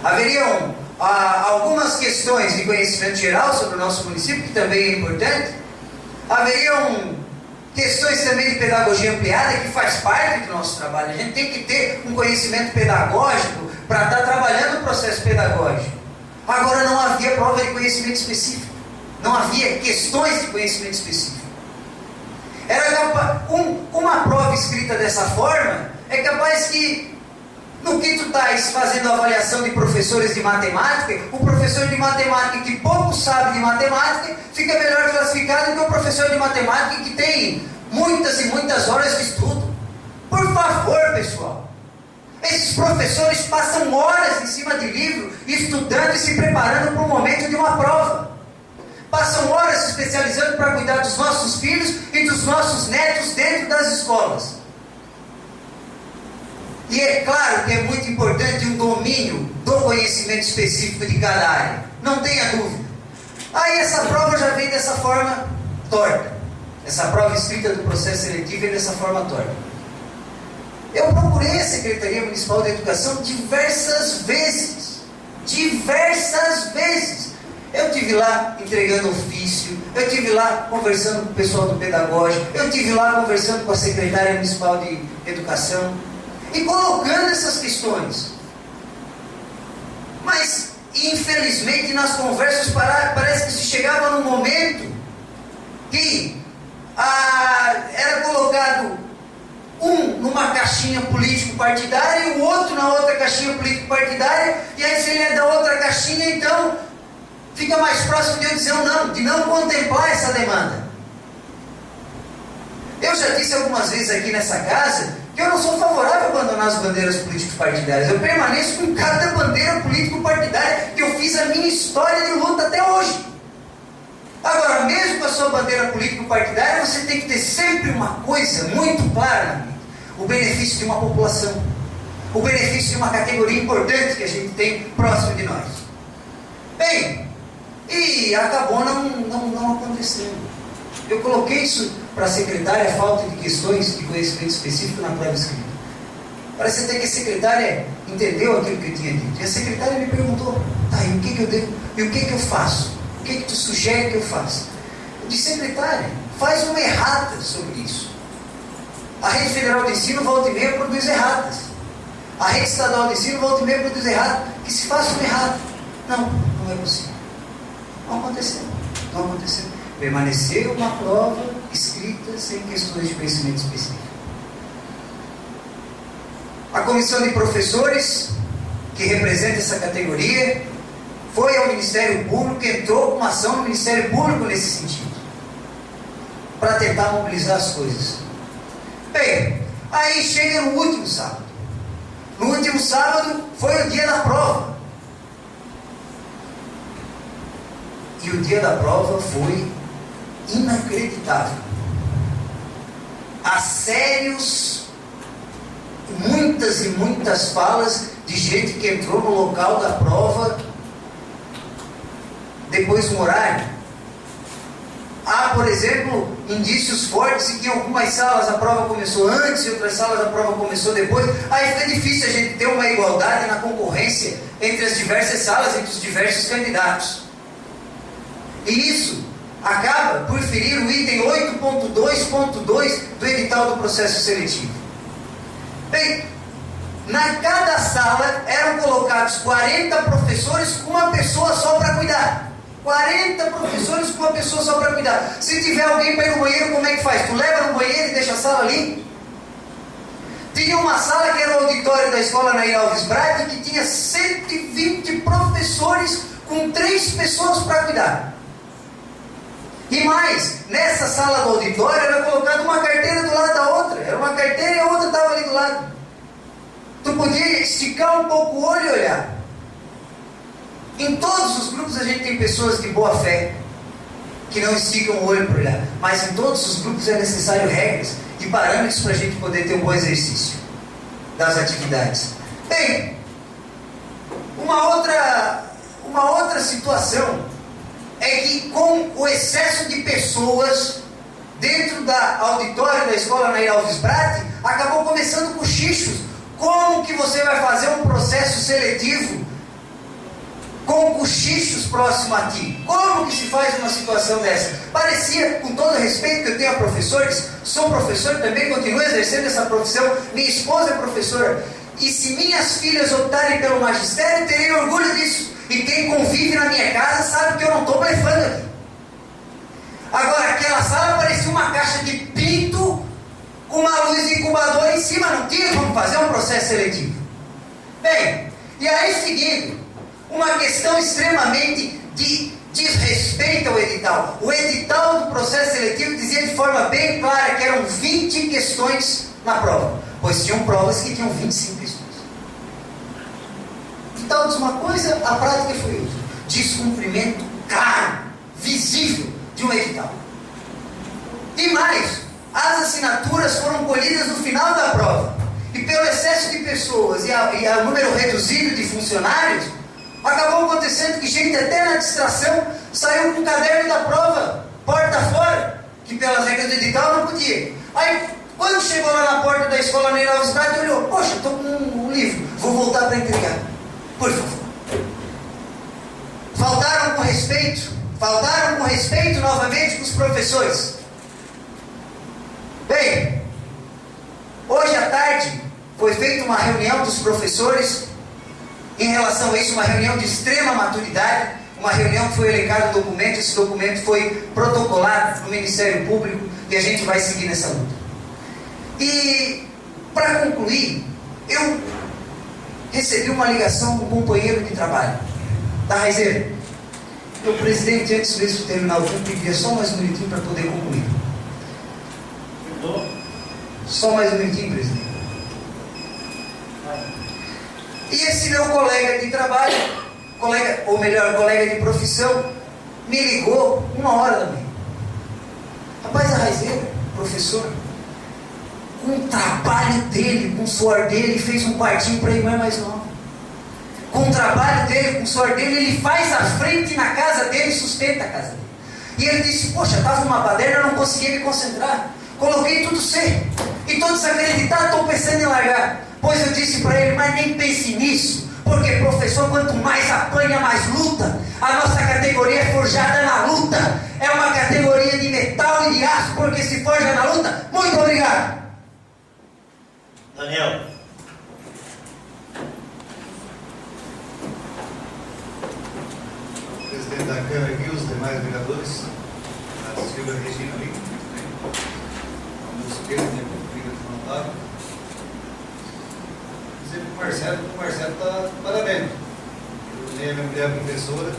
Haveriam algumas questões de conhecimento geral sobre o nosso município, que também é importante. Haveriam questões também de pedagogia ampliada, que faz parte do nosso trabalho. A gente tem que ter um conhecimento pedagógico para estar trabalhando o processo pedagógico. Agora, não havia prova de conhecimento específico. Não havia questões de conhecimento específico. Uma prova escrita dessa forma é capaz que, no que tu estás fazendo avaliação de professores de matemática, o professor de matemática que pouco sabe de matemática fica melhor classificado que o professor de matemática que tem muitas e muitas horas de estudo. Por favor, pessoal, esses professores passam horas em cima de livro, estudando e se preparando para o momento de uma prova. Passam horas se especializando para cuidar dos nossos filhos e dos nossos netos dentro das escolas. E é claro que é muito importante um domínio do conhecimento específico de cada área. Não tenha dúvida. Aí essa prova já vem dessa forma torta. Essa prova escrita do processo seletivo vem dessa forma torta. Eu procurei a Secretaria Municipal de Educação diversas vezes. Eu estive lá entregando ofício, eu estive lá conversando com o pessoal do pedagógico, eu estive lá conversando com a Secretaria Municipal de Educação, e colocando essas questões. Mas, infelizmente, nas conversas parece que se chegava num momento que era colocado numa caixinha caixinha político-partidária e o outro na outra caixinha político-partidária, e aí se ele é da outra caixinha, então fica mais próximo de eu dizer um não, de não contemplar essa demanda. Eu já disse algumas vezes aqui nessa casa que eu não sou favorável a abandonar as bandeiras político-partidárias. Eu permaneço com cada bandeira político-partidária que eu fiz a minha história de luta até hoje. Agora, mesmo com a sua bandeira político-partidária, você tem que ter sempre uma coisa muito clara na mente: o benefício de uma população, o benefício de uma categoria importante que a gente tem próximo de nós. Bem, e acabou não acontecendo. Eu coloquei isso para a secretária, a falta de questões de conhecimento específico na prova escrita. Parece até que a secretária entendeu aquilo que eu tinha dito. E a secretária me perguntou: tá, e o que que eu devo? E o que que eu faço? O que que tu sugere que eu faça? Eu disse: secretária, faz uma errata sobre isso. A Rede Federal de Ensino volta e meia produz erratas. A Rede Estadual de Ensino volta e meia produz errata. Que se faça uma errata. Não é possível. Não aconteceu. Não aconteceu. Permaneceu uma prova escrita sem questões de conhecimento específico. A comissão de professores, que representa essa categoria, foi ao Ministério Público, entrou com uma ação no Ministério Público nesse sentido, para tentar mobilizar as coisas. Bem, aí chega no último sábado. No último sábado foi o dia da prova. E o dia da prova foi inacreditável. Assérios, muitas e muitas falas de gente que entrou no local da prova depois do horário. Há, por exemplo, indícios fortes de que em algumas salas a prova começou antes, em outras salas a prova começou depois. Aí fica difícil a gente ter uma igualdade na concorrência entre as diversas salas, entre os diversos candidatos. E isso acaba por ferir o item 8.2.2 do edital do processo seletivo. Bem, na cada sala eram colocados 40 professores com uma pessoa só para cuidar. 40 professores com uma pessoa só para cuidar. Se tiver alguém para ir no banheiro, como é que faz? Tu leva no banheiro e deixa a sala ali? Tinha uma sala que era o auditório da escola Nair Alves Braga, que tinha 120 professores com 3 pessoas para cuidar. E mais, nessa sala do auditório era colocada uma carteira do lado da outra. Era uma carteira e a outra estava ali do lado. Tu podia esticar um pouco o olho e olhar. Em todos os grupos a gente tem pessoas de boa fé, que não esticam o olho para olhar. Mas em todos os grupos é necessário regras e parâmetros para a gente poder ter um bom exercício das atividades. Bem, uma outra situação é que com o excesso de pessoas dentro da auditório da escola Nair Alves Bratti, acabou começando cochichos. Como que você vai fazer um processo seletivo com cochichos próximo a ti? Como que se faz uma situação dessa? Parecia, com todo respeito que eu tenho a professores, sou professor também, continuo exercendo essa profissão, minha esposa é professora, e se minhas filhas optarem pelo magistério, terei orgulho disso. E quem convive na minha casa sabe que eu não estou blefando aqui. Agora, aquela sala parecia uma caixa de pinto com uma luz de incubador em cima, não tinha como fazer um processo seletivo. Bem, e aí seguindo, uma questão extremamente de desrespeito ao edital. O edital do processo seletivo dizia de forma bem clara que eram 20 questões na prova, pois tinham provas que tinham 25 questões. Então, diz uma coisa, a prática foi outra. Descumprimento claro, visível de um edital. E mais, as assinaturas foram colhidas no final da prova. E pelo excesso de pessoas e o número reduzido de funcionários, acabou acontecendo que gente até na distração saiu com o caderno da prova, porta fora, que pelas regras do edital não podia. Aí, quando chegou lá na porta da escola Nair Alves Bratti, olhou: poxa, estou com um livro, vou voltar para entregar. Por favor. Faltaram com respeito novamente com os professores. Bem, hoje à tarde foi feita uma reunião dos professores em relação a isso, uma reunião de extrema maturidade, uma reunião que foi elencado um documento, esse documento foi protocolado no Ministério Público e a gente vai seguir nessa luta. E Para concluir, eu recebi uma ligação de um companheiro de trabalho, da Raizeira. Meu presidente, antes mesmo de terminar o tempo, pedia só mais um minutinho para poder concluir. Só mais um minutinho, presidente. E esse meu colega de trabalho, colega de profissão, me ligou 1h da manhã. Rapaz, a Raizeira, professor, com o trabalho dele, com o suor dele, fez um quartinho para a irmã mais nova. Com o trabalho dele, com o suor dele, ele faz a frente na casa dele, sustenta a casa dele. E ele disse, poxa, estava uma baderna, eu não conseguia me concentrar. Coloquei tudo seco. E estou desacreditado, estou pensando em largar. Pois eu disse para ele, mas nem pense nisso. Porque professor, quanto mais apanha, mais luta. A nossa categoria é forjada na luta. É uma categoria de metal e de aço, porque se forja na luta. Muito obrigado. Daniel. Presidente da Câmara aqui, os demais vereadores, a Silvia Regina ali, o meu esquerdo, minha colega de mandato. Dizer para o Marcelo está de parabéns. Eu tenho a minha mulher professora,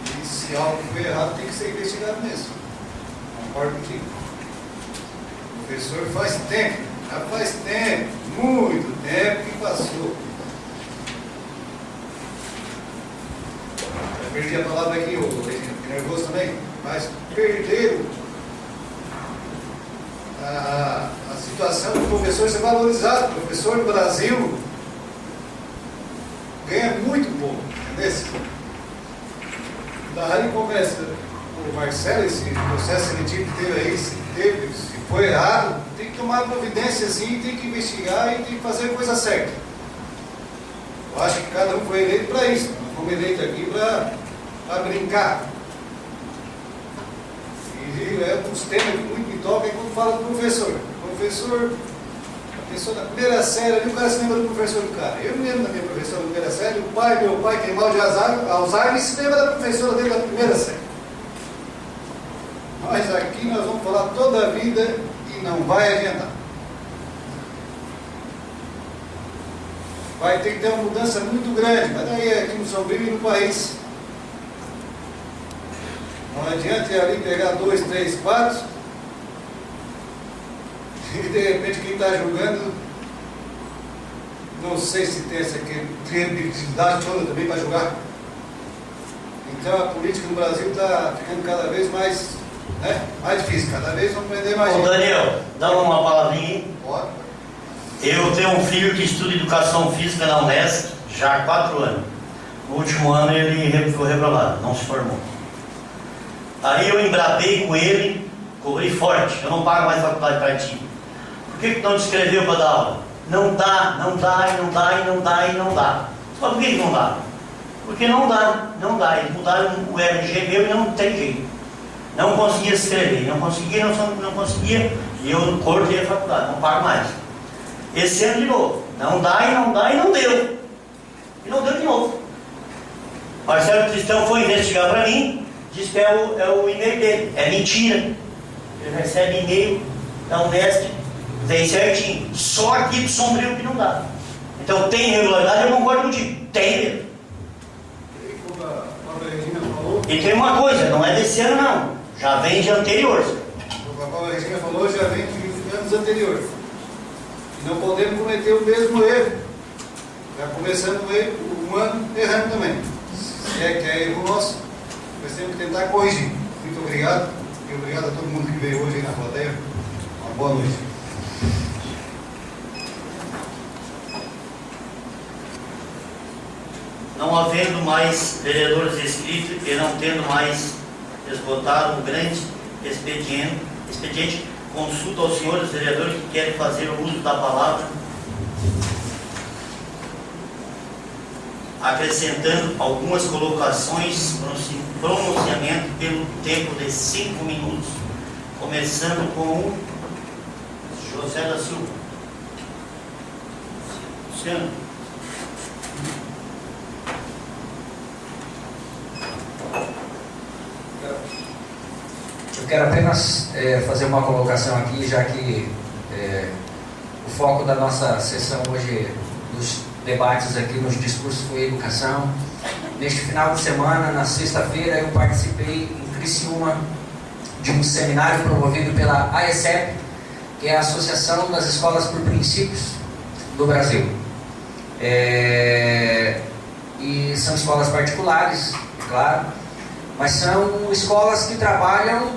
e se algo foi errado tem que ser investigado mesmo. Concordo contigo. O professor faz tempo, já faz tempo, muito tempo que passou. Perdi a palavra aqui, fiquei nervoso também, mas perderam a situação do professor ser valorizado. O professor no Brasil ganha muito pouco, entendeu? Daí começa o Marcelo, esse processo seletivo que teve aí, se foi errado, tem que tomar providência assim, tem que investigar e tem que fazer a coisa certa. Eu acho que cada um foi eleito para isso, não fomos eleitos aqui para brincar. E é um dos temas que muito me toca é quando fala do professor. A pessoa da primeira série ali, o cara se lembra do professor do cara. Eu me lembro da minha professora da primeira série, meu pai que é mal de Alzheimer, se lembra da professora dele da primeira série. Mas aqui nós vamos falar toda a vida e não vai adiantar. Vai ter que ter uma mudança muito grande, mas daí é aqui no Sombrio e no país. Não adianta ir ali pegar 2, 3, 4 e de repente quem está julgando, não sei se tem essa credibilidade toda também para julgar. Então a política no Brasil está ficando cada vez mais, mais difícil, cada vez vamos prender mais. Ô Daniel, dá uma palavrinha aí. Pode. Eu tenho um filho que estuda educação física na Unesp já há 4 anos. No último ano ele foi reprovado, não se formou. Aí eu embrapei com ele, cobrei forte, eu não pago mais faculdade para ti. Por que não te inscreveu para dar aula? Não dá, e não dá. Só por que não dá? Porque não dá. Eles mudaram o RG meu e não tem jeito. Não conseguia se inscrever, não conseguia, e eu cortei a faculdade, não pago mais. Esse ano de novo, não dá, e não deu. E não deu de novo. Marcelo Cristão foi investigar para mim, disse que é o e-mail dele. É mentira. Ele recebe e-mail da Unesp, vem certinho. Só aqui do Sombrio que não dá. Então tem irregularidade, eu concordo contigo. Tem mesmo. Como a Paula Regina falou, E tem uma coisa, não é desse ano não. Já vem de anterior. como a Paula Regina falou, já vem de anos anteriores. E não podemos cometer o mesmo erro. Já começando um ano errando também. Se é que é erro nosso, nós temos que tentar corrigir. Muito obrigado. E obrigado a todo mundo que veio hoje aí na plateia. Uma boa noite. Não havendo mais vereadores inscritos e não tendo mais esgotado o grande expediente, consulto aos senhores vereadores que querem fazer o uso da palavra, acrescentando algumas colocações, pronunciamento pelo tempo de 5 minutos, começando com o José da Silva. Luciano. Eu quero apenas fazer uma colocação aqui, já que O foco da nossa sessão hoje, dos debates aqui nos discursos, foi educação. Neste final de semana, na sexta-feira, eu participei em Criciúma de um seminário promovido pela AESEP, que é a Associação das Escolas por Princípios do Brasil. E são escolas particulares, claro, mas são escolas que trabalham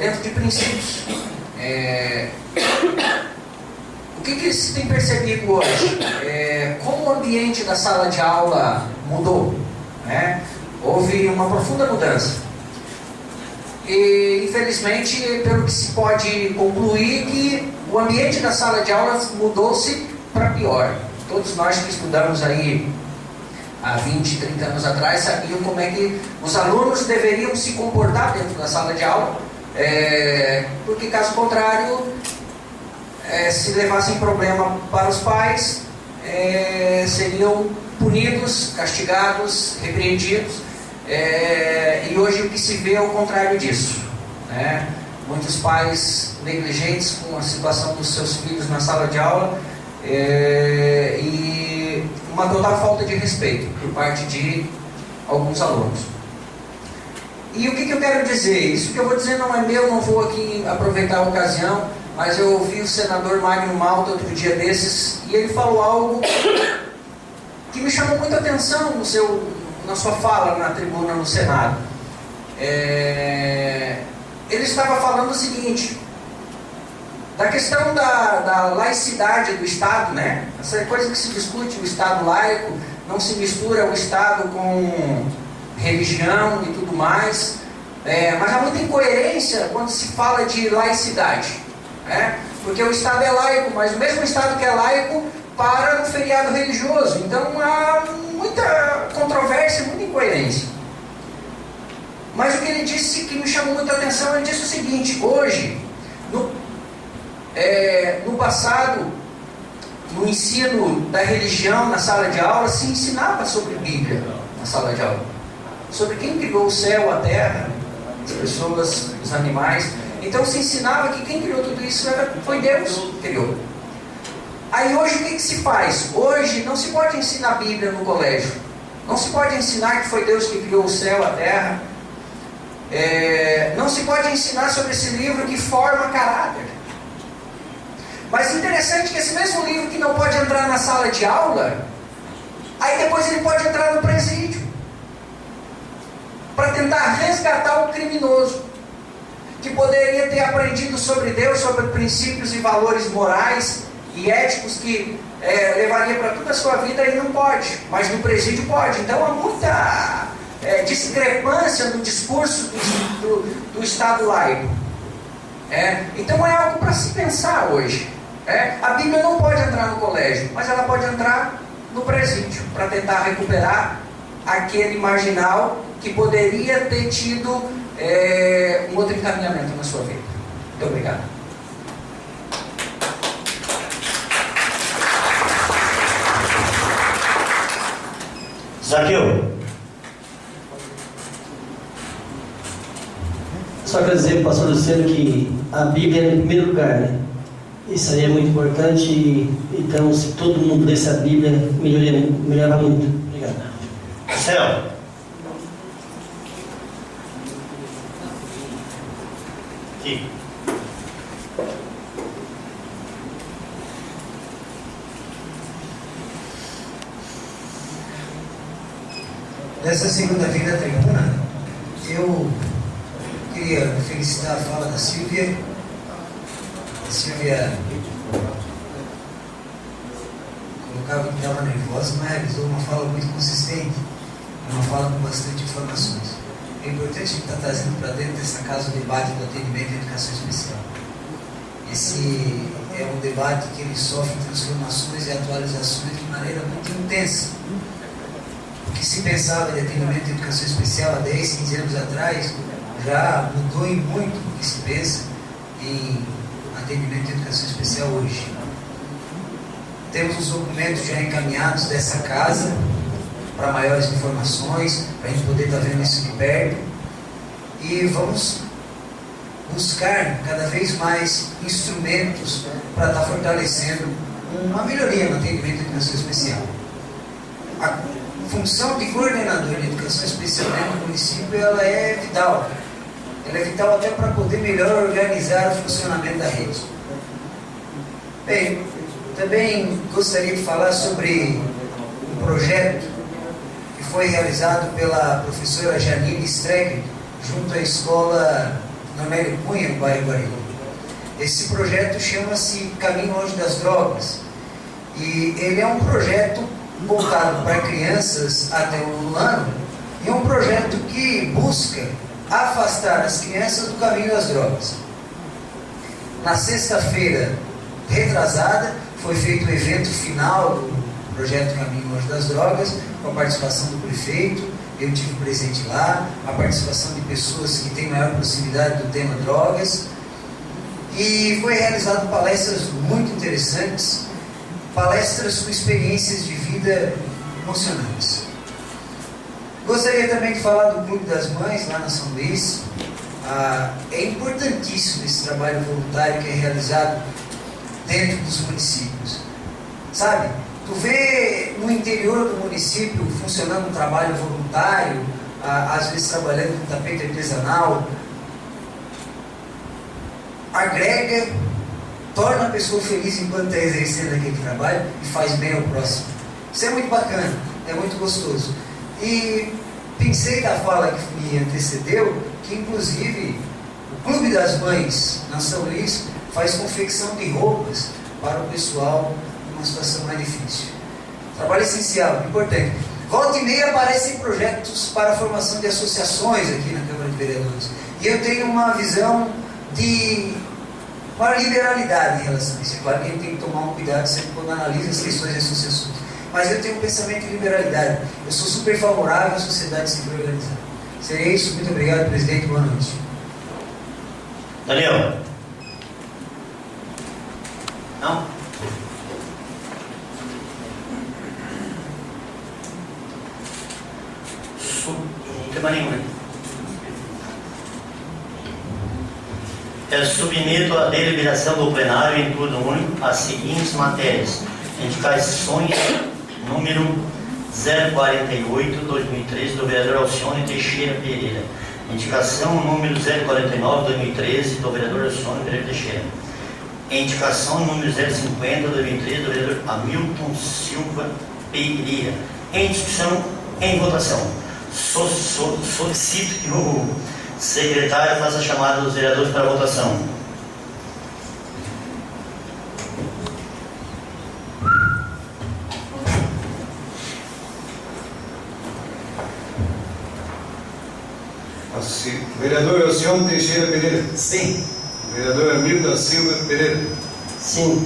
dentro de princípios. O que se tem percebido hoje? Como o ambiente da sala de aula mudou, né? Houve uma profunda mudança. E, infelizmente, pelo que se pode concluir, que o ambiente da sala de aula mudou-se para pior. Todos nós que estudamos aí há 20, 30 anos atrás sabiam como é que os alunos deveriam se comportar dentro da sala de aula, porque caso contrário, se levassem problema para os pais, seriam punidos, castigados, repreendidos. E hoje o que se vê é o contrário disso, né? Muitos pais negligentes com a situação dos seus filhos na sala de aula, e uma total falta de respeito por parte de alguns alunos. E o que eu quero dizer? Isso que eu vou dizer não é meu, não vou aqui aproveitar a ocasião, mas eu ouvi o senador Magno Malta outro dia desses, e ele falou algo que me chamou muita atenção na sua fala na tribuna no Senado. Ele estava falando o seguinte, da questão da laicidade do Estado, né? Essa coisa que se discute, o Estado laico, não se mistura o Estado com religião e tudo mais, mas há muita incoerência quando se fala de laicidade, né? Porque o Estado é laico, mas o mesmo Estado que é laico para no feriado religioso. Então há muita controvérsia, muita incoerência. Mas o que ele disse que me chamou muita atenção, ele disse o seguinte: hoje, no passado, no ensino da religião na sala de aula, se ensinava sobre Bíblia na sala de aula, sobre quem criou o céu, a terra, as pessoas, os animais. Então se ensinava que quem criou tudo isso foi Deus que criou. Aí hoje o que se faz? Hoje não se pode ensinar a Bíblia no colégio, não se pode ensinar que foi Deus que criou o céu, a terra, não se pode ensinar sobre esse livro que forma caráter. Mas interessante que esse mesmo livro que não pode entrar na sala de aula, aí depois ele pode entrar no presídio, para tentar resgatar o criminoso, que poderia ter aprendido sobre Deus, sobre princípios e valores morais e éticos que levaria para toda a sua vida, e não pode, mas no presídio pode. Então há muita discrepância no discurso do Estado laico. Então é algo para se pensar hoje. A Bíblia não pode entrar no colégio, mas ela pode entrar no presídio, para tentar recuperar aquele marginal que poderia ter tido um outro encaminhamento na sua vida. Muito obrigado. Zaqueu. Só quero dizer para o pastor Luciano que a Bíblia é em primeiro lugar, né? Isso aí é muito importante, então se todo mundo lesse a Bíblia, melhorava muito. Obrigado. Céu. Aqui. Nessa segunda-feira da tribuna, eu queria felicitar a fala da Silvia. A Silvia colocava que estava nervosa, mas realizou uma fala muito consistente, uma fala com bastante informações. É importante a gente estar trazendo para dentro dessa casa o debate do atendimento e educação especial. Esse é um debate que ele sofre transformações e atualizações de maneira muito intensa. O que se pensava de atendimento e educação especial há 10, 15 anos atrás já mudou em muito o que se pensa em atendimento e educação especial hoje. Temos os documentos já encaminhados dessa casa para maiores informações, para a gente poder estar vendo isso de perto. E vamos buscar cada vez mais instrumentos para estar fortalecendo uma melhoria no atendimento de educação especial. A função de coordenador de educação especial dentro do município, ela é vital. Ela é vital até para poder melhor organizar o funcionamento da rede. Bem, também gostaria de falar sobre um projeto que foi realizado pela professora Janine Strecker, junto à escola Normélio Cunha, no bairro Guarani. Esse projeto chama-se Caminho Longe das Drogas. E ele é um projeto voltado para crianças até o nono ano, e um projeto que busca afastar as crianças do caminho das drogas. Na sexta-feira retrasada, foi feito o evento final do projeto Caminho Longe das Drogas, com a participação do prefeito. Eu tive presente lá, a participação de pessoas que têm maior proximidade do tema drogas, e foi realizado palestras muito interessantes, palestras com experiências de vida emocionantes. Gostaria também de falar do Clube das Mães, lá na São Luís. É importantíssimo esse trabalho voluntário que é realizado dentro dos municípios. Sabe, tu vê no interior do município funcionando um trabalho voluntário, às vezes trabalhando com tapete artesanal, agrega, torna a pessoa feliz enquanto está exercendo aquele trabalho e faz bem ao próximo. Isso é muito bacana, é muito gostoso. E pensei da fala que me antecedeu, que inclusive o Clube das Mães na São Luís faz confecção de roupas para o pessoal numa situação mais difícil. Trabalho essencial, importante. Volta e meia aparecem projetos para a formação de associações aqui na Câmara de Vereadores. E eu tenho uma visão de maior liberalidade em relação a isso. É claro que a gente tem que tomar um cuidado sempre quando analisa as questões de associações. Mas eu tenho um pensamento de liberalidade. Eu sou super favorável à sociedade sempre organizada. Seria isso. Muito obrigado, presidente. Boa noite. Daniel? Não? Não tem mais nenhum, né? Submeto à deliberação do plenário em turno único as seguintes matérias: indicações número 048/2013 do vereador Alcione Teixeira Pereira, indicação número 049/2013 do vereador Alcione Pereira Teixeira, indicação número 050/2013 do vereador Hamilton Silva Pereira. Em discussão, em votação. Solicito que o secretário faça a chamada dos vereadores para a votação. Vereador Alcione Teixeira Pereira. Sim. Vereador Hamilton Silva Pereira. Sim.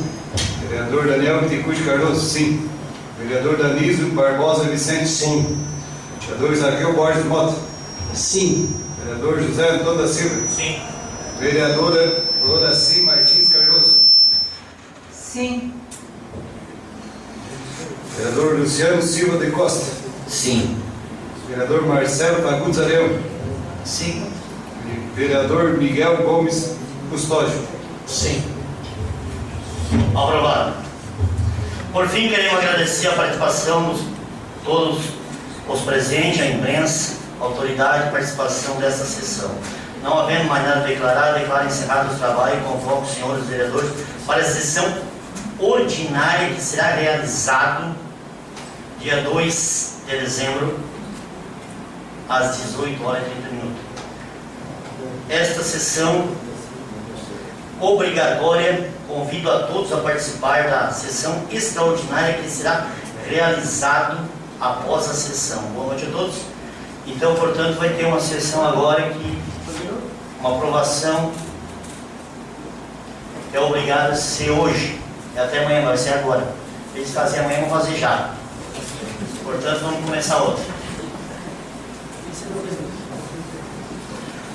Vereador Daniel Bittencourt Cardoso. Sim. Vereador Danísio Barbosa Vicente. Sim. Vereador Isaqueu Borges Mota. Sim. Vereador José Antônio da Silva. Sim. Vereadora Loraci Martins Cardoso. Sim. Vereador Luciano Silva de Costa. Sim. Vereador Marcelo Fagundes Leão. Sim. Vereador Miguel Gomes Custódio. Sim. Aprovado. Por fim, queremos agradecer a participação de todos os presentes, a imprensa, a autoridade e participação desta sessão. Não havendo mais nada declarado, declaro encerrado o trabalho e convoco os senhores vereadores para a sessão ordinária que será realizado dia 2 de dezembro, às 18h30. Esta sessão obrigatória, convido a todos a participar da sessão extraordinária que será realizado após a sessão. Boa noite a todos. Então, portanto, vai ter uma sessão agora que uma aprovação é obrigada a ser hoje. E até amanhã, vai ser agora. Eles fazem amanhã, vão fazer já. Portanto, vamos começar outra.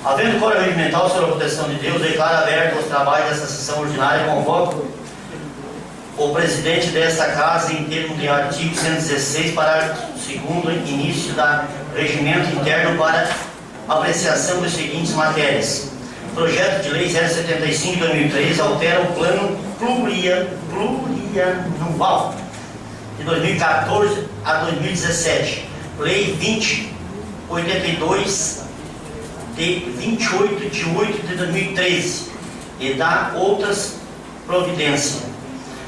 Havendo coro regimental sobre a proteção de Deus, declaro aberto os trabalhos desta sessão ordinária e convoco o presidente desta casa em termos de artigo 116, parágrafo 2º, início da regimento interno para apreciação das seguintes matérias: Projeto de Lei 075 de 2013 altera o plano plurianual de 2014 a 2017. Lei 2082 de 28 de 8 de 2013 e dá outras providências.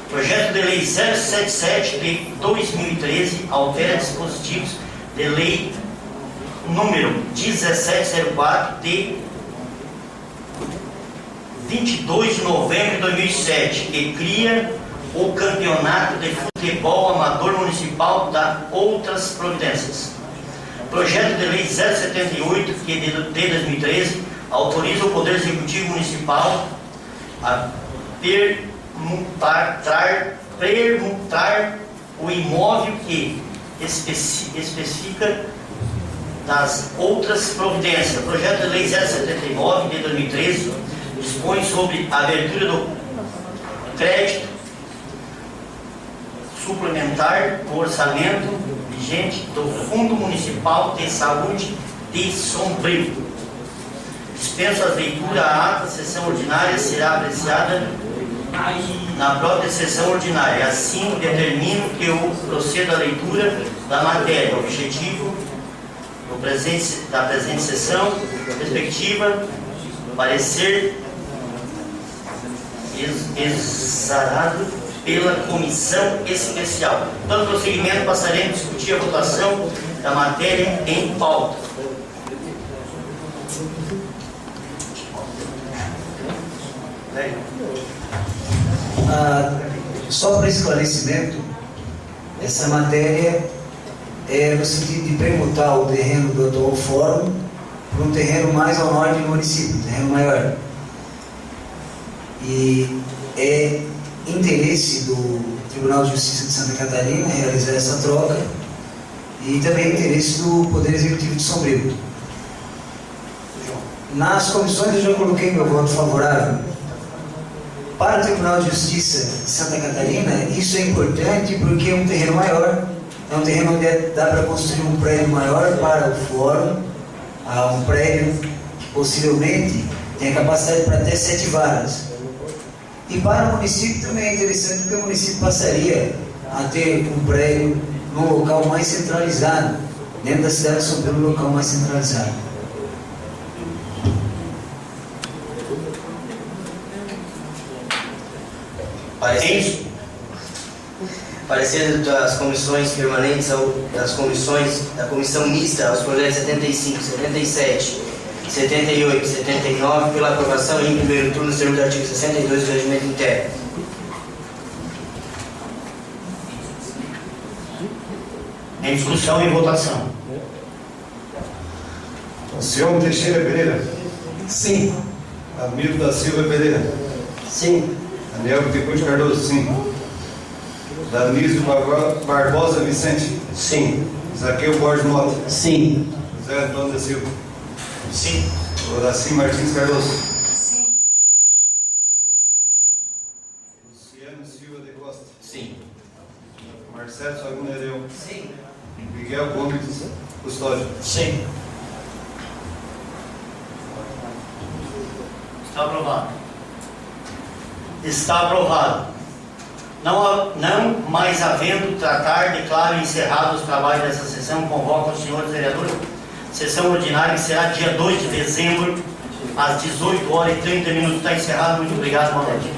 Projeto de Lei 077 de 2013 altera dispositivos de Lei número 1704 de 22 de novembro de 2007, que cria o Campeonato de Futebol Amador Municipal da outras providências. Projeto de Lei 078, que de 2013 autoriza o Poder Executivo Municipal a permutar o imóvel que especifica das outras providências. Projeto de Lei 079 de 2013 dispõe sobre a abertura do crédito suplementar do orçamento vigente do Fundo Municipal de Saúde de Sombrio. Dispenso a leitura, a ata, sessão ordinária será apreciada na própria sessão ordinária. Assim, determino que eu proceda à leitura da matéria, objetivo da presente sessão, respectiva, parecer exarado pela comissão especial. Dando prosseguimento, passaremos a discutir a votação da matéria em pauta. Só para esclarecimento, essa matéria é no sentido de permutar o terreno do atual fórum para um terreno mais ao norte do município, um terreno maior. E é interesse do Tribunal de Justiça de Santa Catarina realizar essa troca e também interesse do Poder Executivo de Sombrio. Nas comissões eu já coloquei meu voto favorável. Para o Tribunal de Justiça de Santa Catarina, isso é importante porque é um terreno maior, é um terreno onde dá para construir um prédio maior para o fórum, um prédio que possivelmente tem capacidade para até 7 varas. E para o município também é interessante porque o município passaria a ter um prédio num local mais centralizado, dentro da cidade de São Paulo, um local mais centralizado. Parecer das comissões permanentes, das comissões, da comissão mista aos projetos 75, 77, 78 e 79 pela aprovação em primeiro turno nos termos do artigo 62 do Regimento Interno. Em discussão e votação. Alcione Teixeira Pereira. Sim. Admiro da Silva Pereira. Sim. Daniel Bittencourt Cardoso, sim. Danísio Barbosa Vicente. Sim. Zaqueu Borges Mota. Sim. José Antônio da Silva. Sim. Horaci Martins Cardoso. Sim. Luciano Silva de Costa. Sim. Marcelo Saguna Nereu. Sim. Miguel Gomes Custódio. Sim. Está aprovado. Está aprovado. Não mais havendo tratar, declaro encerrados os trabalhos dessa sessão. Convoco os senhores vereadores. Sessão ordinária que será dia 2 de dezembro, às 18h30. Está encerrado. Muito obrigado. Boa noite.